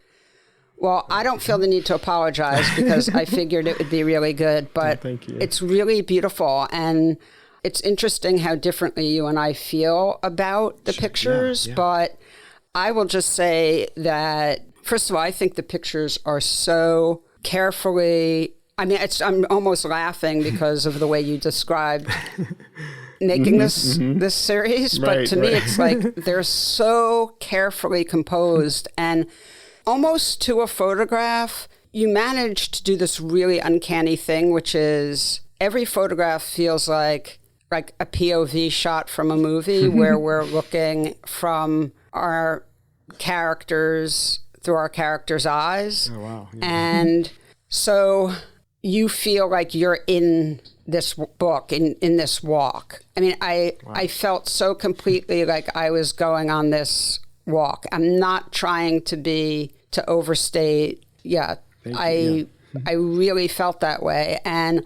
Well, I don't feel the need to apologize because I figured it would be really good, but it's really beautiful, and it's interesting how differently you and I feel about the pictures, but I will just say that, first of all, I think the pictures are so carefully, I'm almost laughing because of the way you described making this series, but to me it's like they're so carefully composed, and almost to a photograph, you managed to do this really uncanny thing, which is every photograph feels like a POV shot from a movie where we're looking from our characters through our characters' eyes. Oh, wow. Yeah. And so you feel like you're in this book, in this walk. I mean, I felt so completely like I was going on this walk. I'm not trying to overstate. I really felt that way. And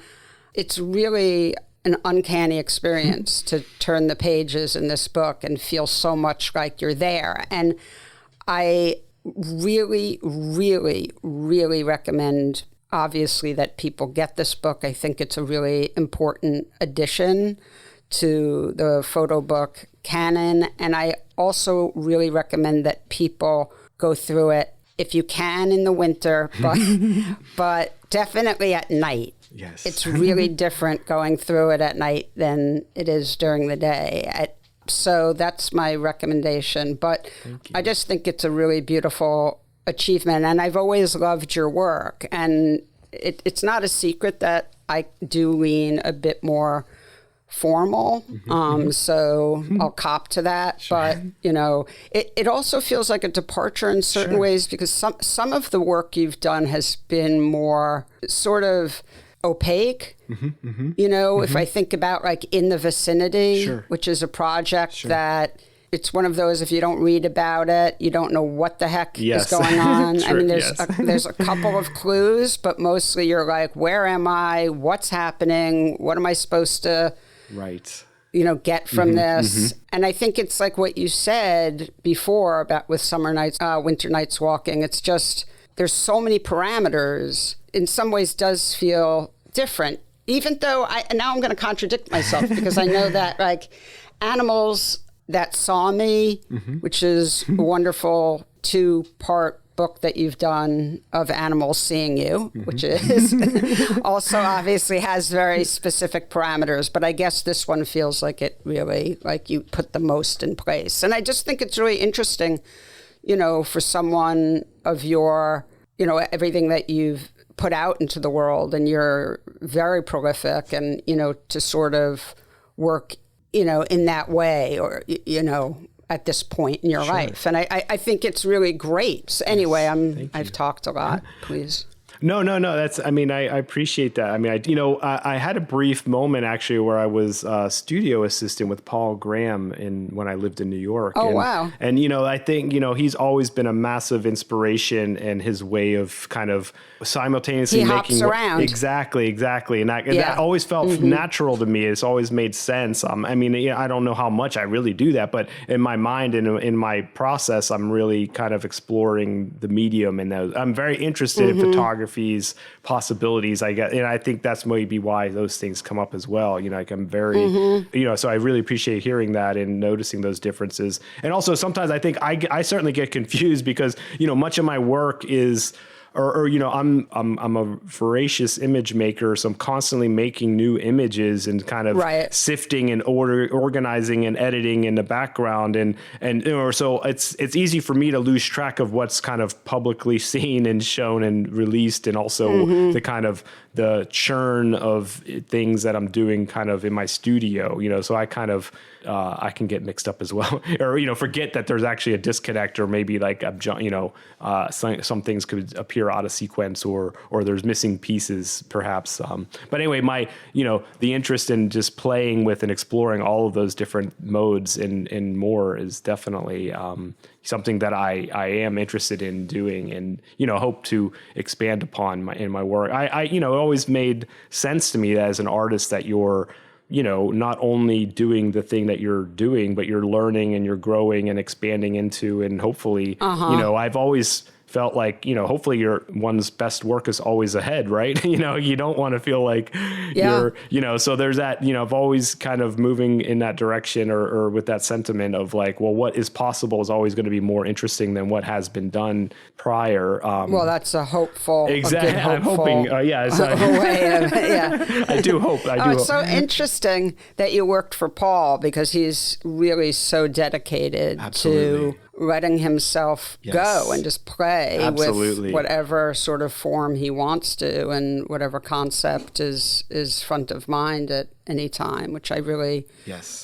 it's really an uncanny experience to turn the pages in this book and feel so much like you're there. And I really, really, really recommend, obviously, that people get this book. I think it's a really important addition to the photo book canon. And I also really recommend that people go through it if you can in the winter, but definitely at night. Yes. It's really different going through it at night than it is during the day. So that's my recommendation. But I just think it's a really beautiful achievement. And I've always loved your work. And it's not a secret that I do lean a bit more formal. So I'll cop to that. Sure. But, it also feels like a departure in certain ways because some of the work you've done has been more sort of opaque. If I think about like In the Vicinity, which is a project that it's one of those, if you don't read about it, you don't know what the heck Yes. is going on. True, I mean, yes. there's a couple of clues, but mostly you're like, where am I? What's happening? What am I supposed to, Right. get from this? And I think it's like what you said before about with summer nights, winter nights walking. It's just, there's so many parameters. In some ways does feel different, even though now I'm going to contradict myself because I know that like Animals That Saw Me, which is a wonderful 2-part book that you've done of animals seeing you, which is also obviously has very specific parameters. But I guess this one feels like it really, like you put the most in place. And I just think it's really interesting, for someone of your, everything that you've put out into the world, and you're very prolific, and, to sort of work, in that way, or, at this point in your life. And I think it's really great. So anyway, I've talked a lot. Please. No. That's, I appreciate that. I had a brief moment actually where I was a studio assistant with Paul Graham when I lived in New York. Oh, wow. And, I think, he's always been a massive inspiration in his way of kind of simultaneously hops around. Exactly. And that always felt natural to me. It's always made sense. I don't know how much I really do that, but in my mind and in my process, I'm really kind of exploring the medium, and I'm very interested in photography possibilities, I guess, and I think that's maybe why those things come up as well. I'm very, so I really appreciate hearing that and noticing those differences. And also sometimes I think I certainly get confused because, much of my work is, I'm a voracious image maker, so I'm constantly making new images and kind of sifting and organizing and editing in the background, and so it's easy for me to lose track of what's kind of publicly seen and shown and released, and also the kind of the churn of things that I'm doing kind of in my studio, so I kind of I can get mixed up as well, or forget that there's actually a disconnect, or maybe like some things could appear out of sequence, or there's missing pieces perhaps. But anyway, my the interest in just playing with and exploring all of those different modes and more is definitely something that I am interested in doing, and hope to expand upon in my work. It always made sense to me as an artist that you're not only doing the thing that you're doing, but you're learning and you're growing and expanding into, and hopefully, I've always felt like, hopefully one's best work is always ahead, right? You don't want to feel like you're, so there's that, I've always kind of moving in that direction, or with that sentiment of like, well, what is possible is always going to be more interesting than what has been done prior. Well, that's a hopeful, exactly. I'm hoping, way of, I do hope. It's so interesting that you worked for Paul, because he's really so dedicated to letting himself go and just play with whatever sort of form he wants to, and whatever concept is front of mind at any time, which I really,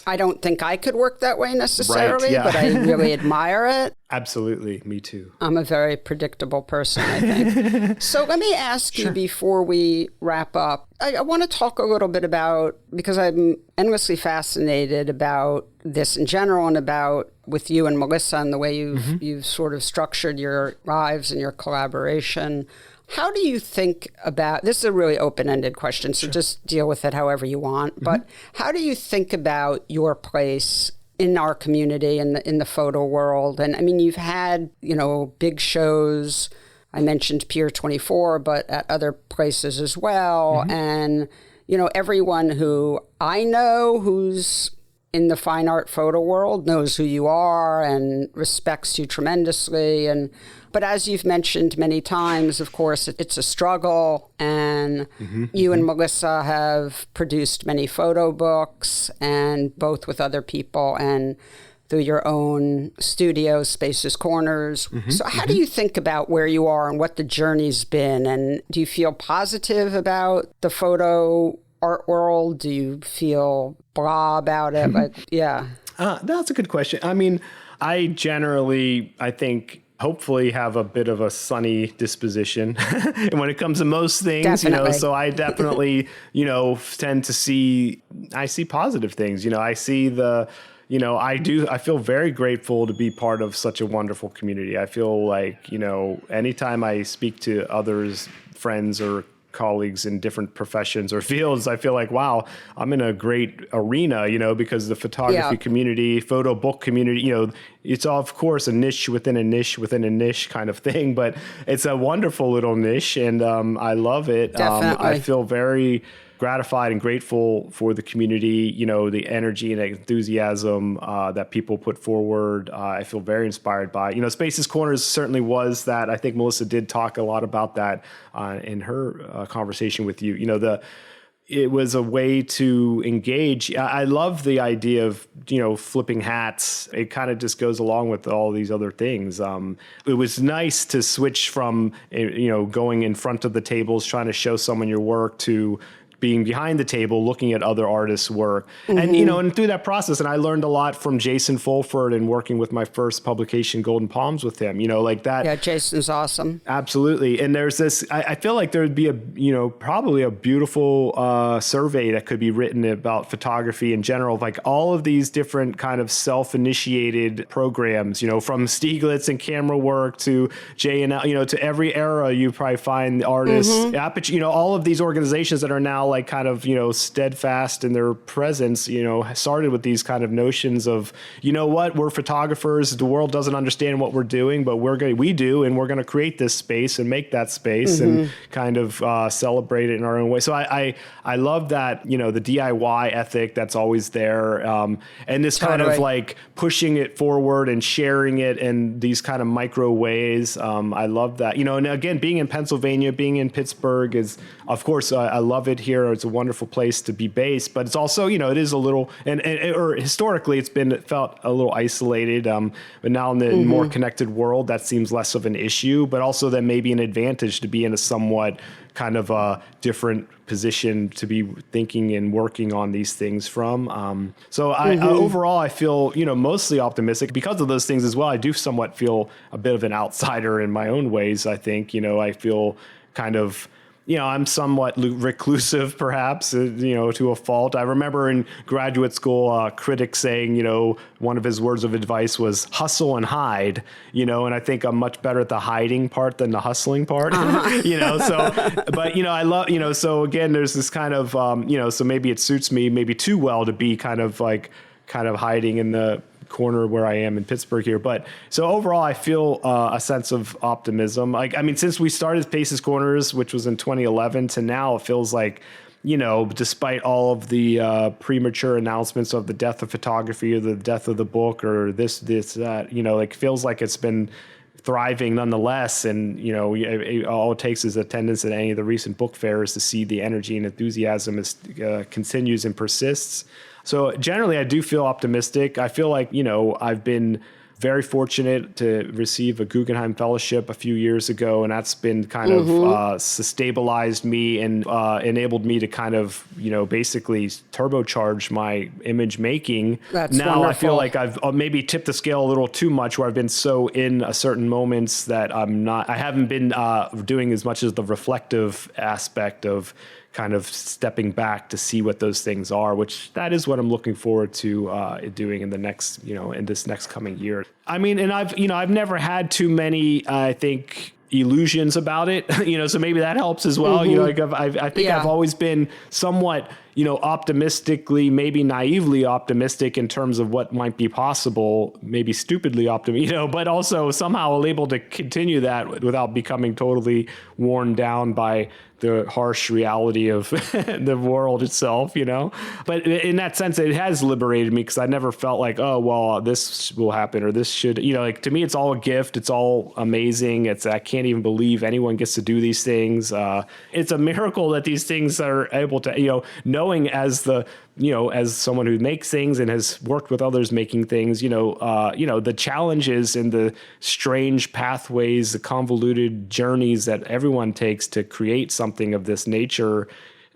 I don't think I could work that way necessarily, but I really admire it. Absolutely. Me too. I'm a very predictable person, I think. So let me ask you before we wrap up, I want to talk a little bit about, because I'm endlessly fascinated about this in general, and about with you and Melissa and the way you've sort of structured your lives and your collaboration. How do you think about, this is a really open-ended question, so just deal with it however you want, but how do you think about your place in our community and in the photo world? And I mean, you've had, big shows. I mentioned Pier 24, but at other places as well. And, everyone who I know who's in the fine art photo world knows who you are and respects you tremendously. But as you've mentioned many times, of course, it's a struggle. And you and Melissa have produced many photo books, and both with other people and through your own studio, Spaces Corners. So how do you think about where you are and what the journey's been? And do you feel positive about the photo art world? Do you feel blah about it? That's a good question. I mean, I generally, I think, hopefully have a bit of a sunny disposition and when it comes to most things, so I definitely, tend to see positive things. I see I feel very grateful to be part of such a wonderful community. I feel like, anytime I speak to others, friends or colleagues in different professions or fields, I feel like, wow, I'm in a great arena, because the photography community, photo book community, it's of course a niche within a niche within a niche kind of thing, but it's a wonderful little niche, and I love it. Definitely. I feel very gratified and grateful for the community, the energy and enthusiasm that people put forward. I feel very inspired by, Spaces Corners certainly was that. I think Melissa did talk a lot about that in her conversation with you. It was a way to engage. I love the idea of, flipping hats. It kind of just goes along with all these other things. It was nice to switch from, going in front of the tables, trying to show someone your work, to being behind the table, looking at other artists' work. And, and through that process, and I learned a lot from Jason Fulford and working with my first publication, Golden Palms, with him, like that. Yeah, Jason's awesome. Absolutely. And there's this, I feel like there would be probably a beautiful survey that could be written about photography in general, like all of these different kind of self-initiated programs, from Stieglitz and camera work to J&L, to every era you probably find artists, all of these organizations that are now like kind of, steadfast in their presence, started with these kind of notions of, we're photographers. The world doesn't understand what we're doing, but we do, and we're going to create this space and make that space and kind of celebrate it in our own way. So I love that, the DIY ethic that's always there. And this kind of like pushing it forward and sharing it in these kind of micro ways. I love that, and again, being in Pennsylvania, being in Pittsburgh is, of course, I love it here. It's a wonderful place to be based, but it's also, it is a little, or historically it's felt a little isolated. But now in the more connected world, that seems less of an issue, but also that may be an advantage to be in a somewhat kind of a different position to be thinking and working on these things from. So overall, I feel, mostly optimistic because of those things as well. I do somewhat feel a bit of an outsider in my own ways. I think, I feel kind of, I'm somewhat reclusive, perhaps, to a fault. I remember in graduate school, a critic saying, one of his words of advice was hustle and hide, and I think I'm much better at the hiding part than the hustling part, but, I love, so again, there's this kind of, so maybe it suits me maybe too well to be kind of hiding in the corner where I am in Pittsburgh here. But so overall, I feel a sense of optimism. Since we started Spaces Corners, which was in 2011, to now, it feels like, despite all of the premature announcements of the death of photography or the death of the book or this, that, it feels like it's been thriving nonetheless. And, all it takes is attendance at any of the recent book fairs to see the energy and enthusiasm continues and persists. So generally, I do feel optimistic. I feel like, I've been very fortunate to receive a Guggenheim Fellowship a few years ago, and that's been kind of stabilized me and enabled me to kind of, basically turbocharge my image making. That's now wonderful. I feel like I've maybe tipped the scale a little too much, where I've been so in a certain moments that I haven't been doing as much as the reflective aspect of kind of stepping back to see what those things are, which that is what I'm looking forward to doing in the next, in this next coming year. And I've never had too many, I think, illusions about it, so maybe that helps as well. I think I've always been somewhat, optimistically, maybe naively optimistic in terms of what might be possible, maybe stupidly optimistic, but also somehow able to continue that without becoming totally worn down by the harsh reality of the world itself, But in that sense, it has liberated me, because I never felt like, oh, well, this will happen or this should, to me, it's all a gift. It's all amazing. I can't even believe anyone gets to do these things. It's a miracle that these things are able to, knowing as as someone who makes things and has worked with others making things, the challenges and the strange pathways, the convoluted journeys that everyone takes to create something of this nature,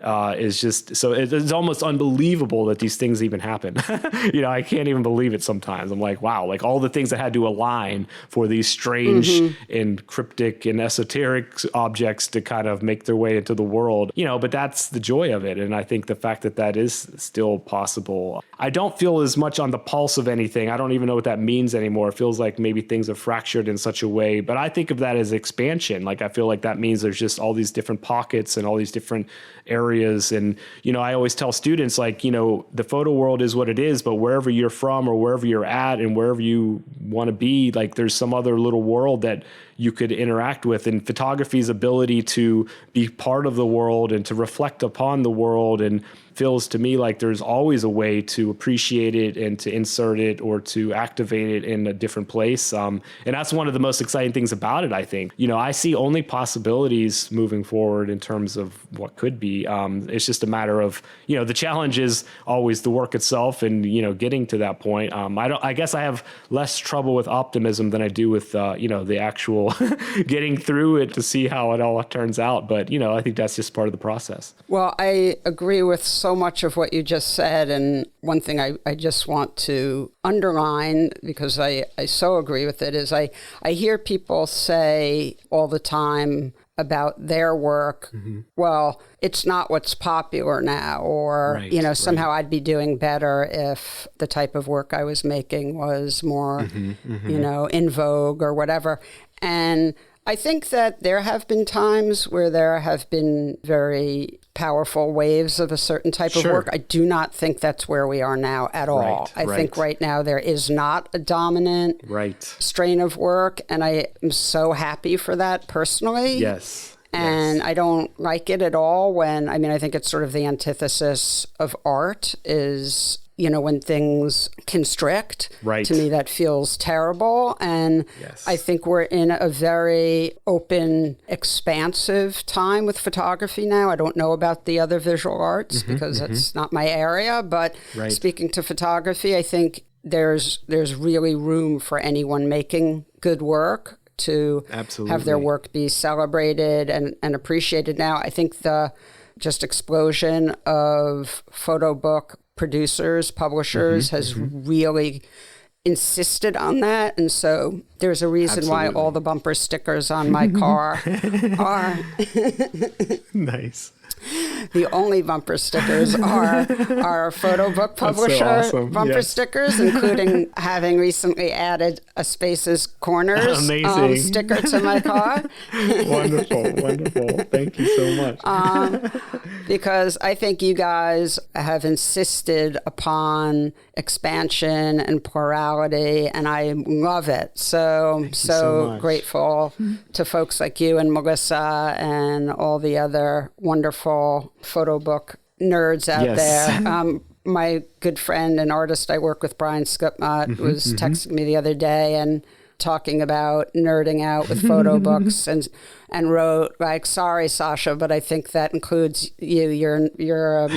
is just, so it's almost unbelievable that these things even happen. I can't even believe it sometimes. I'm like, wow, like all the things that had to align for these strange and cryptic and esoteric objects to kind of make their way into the world, but that's the joy of it. And I think the fact that that is still possible. I don't feel as much on the pulse of anything. I don't even know what that means anymore. It feels like maybe things have fractured in such a way, but I think of that as expansion. Like I feel like that means there's just all these different pockets and all these different areas. And, I always tell students like, the photo world is what it is, but wherever you're from or wherever you're at and wherever you want to be, like there's some other little world that you could interact with. And photography's ability to be part of the world and to reflect upon the world and feels to me like there's always a way to appreciate it and to insert it or to activate it in a different place. And that's one of the most exciting things about it, I think. I see only possibilities moving forward in terms of what could be. It's just a matter of, the challenge is always the work itself and, getting to that point. I guess I have less trouble with optimism than I do with, the actual getting through it to see how it all turns out. But, I think that's just part of the process. Well, I agree with so much of what you just said. And one thing I just want to underline, because I so agree with it, is I hear people say all the time about their work, well, it's not what's popular now, or, somehow I'd be doing better if the type of work I was making was more, in vogue or whatever. And I think that there have been times where there have been very powerful waves of a certain type of work. I do not think that's where we are now at all. I think right now there is not a dominant strain of work, and I am so happy for that personally. Yes. And I don't like it at all when, I think it's sort of the antithesis of art is, when things constrict. To me, that feels terrible. And I think we're in a very open, expansive time with photography now. I don't know about the other visual arts because that's not my area. But speaking to photography, I think there's really room for anyone making good work to have their work be celebrated and appreciated. Now, I think the just explosion of photo book producers, publishers has really insisted on that. And so there's a reason why all the bumper stickers on my car are nice. The only bumper stickers are photo book publisher bumper stickers, including having recently added a Spaces Corners sticker to my car. Wonderful. Thank you so much. Because I think you guys have insisted upon expansion and plurality, and I love it. So grateful to folks like you and Melissa and all the other wonderful photo book nerds out there. My good friend and artist I work with, Brian Skutmott, was texting me the other day and talking about nerding out with photo books and wrote like, sorry, Sasha, but I think that includes you. You're a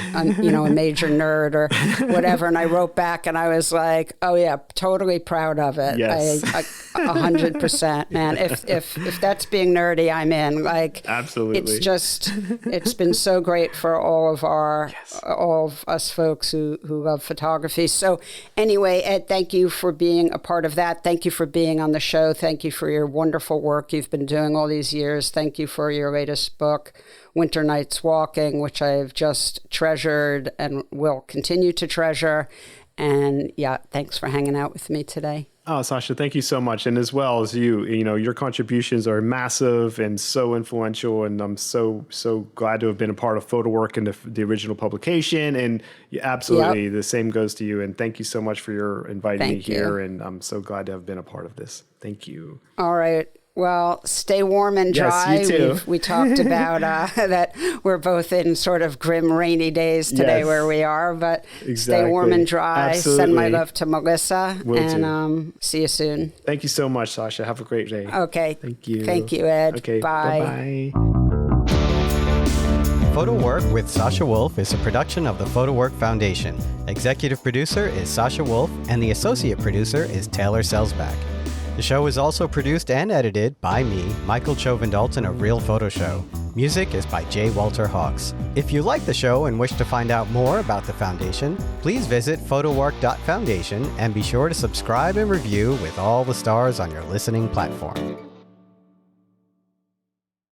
major nerd or whatever. And I wrote back and I was like, oh yeah, totally proud of it. Yes. 100%, man. If that's being nerdy, I'm in. Like, absolutely. It's been so great for all of us folks who love photography. So anyway, Ed, thank you for being a part of that. Thank you for being on the show. Thank you for your wonderful work you've been doing all these years. Thank you for your latest book, Winter Nights Walking, which I've just treasured and will continue to treasure. And thanks for hanging out with me today. Oh, Sasha, thank you so much. And as well as your contributions are massive and so influential. And I'm so glad to have been a part of PhotoWork and the original publication. And absolutely, the same goes to you. And thank you so much for your inviting me here. And I'm so glad to have been a part of this. Thank you. All right. Well, stay warm and dry. Yes, you too. We talked about that we're both in sort of grim, rainy days today where we are, but stay warm and dry. Absolutely. Send my love to Melissa. And see you soon. Thank you so much, Sasha. Have a great day. Okay. Thank you. Thank you, Ed. Okay. Bye. Bye-bye. PhotoWork with Sasha Wolf is a production of the PhotoWork Foundation. Executive producer is Sasha Wolf, and the associate producer is Taylor Selsback. The show is also produced and edited by me, Michael Chauvin-Dalton of Real Photo Show. Music is by J. Walter Hawks. If you like the show and wish to find out more about the Foundation, please visit photowork.foundation and be sure to subscribe and review with all the stars on your listening platform.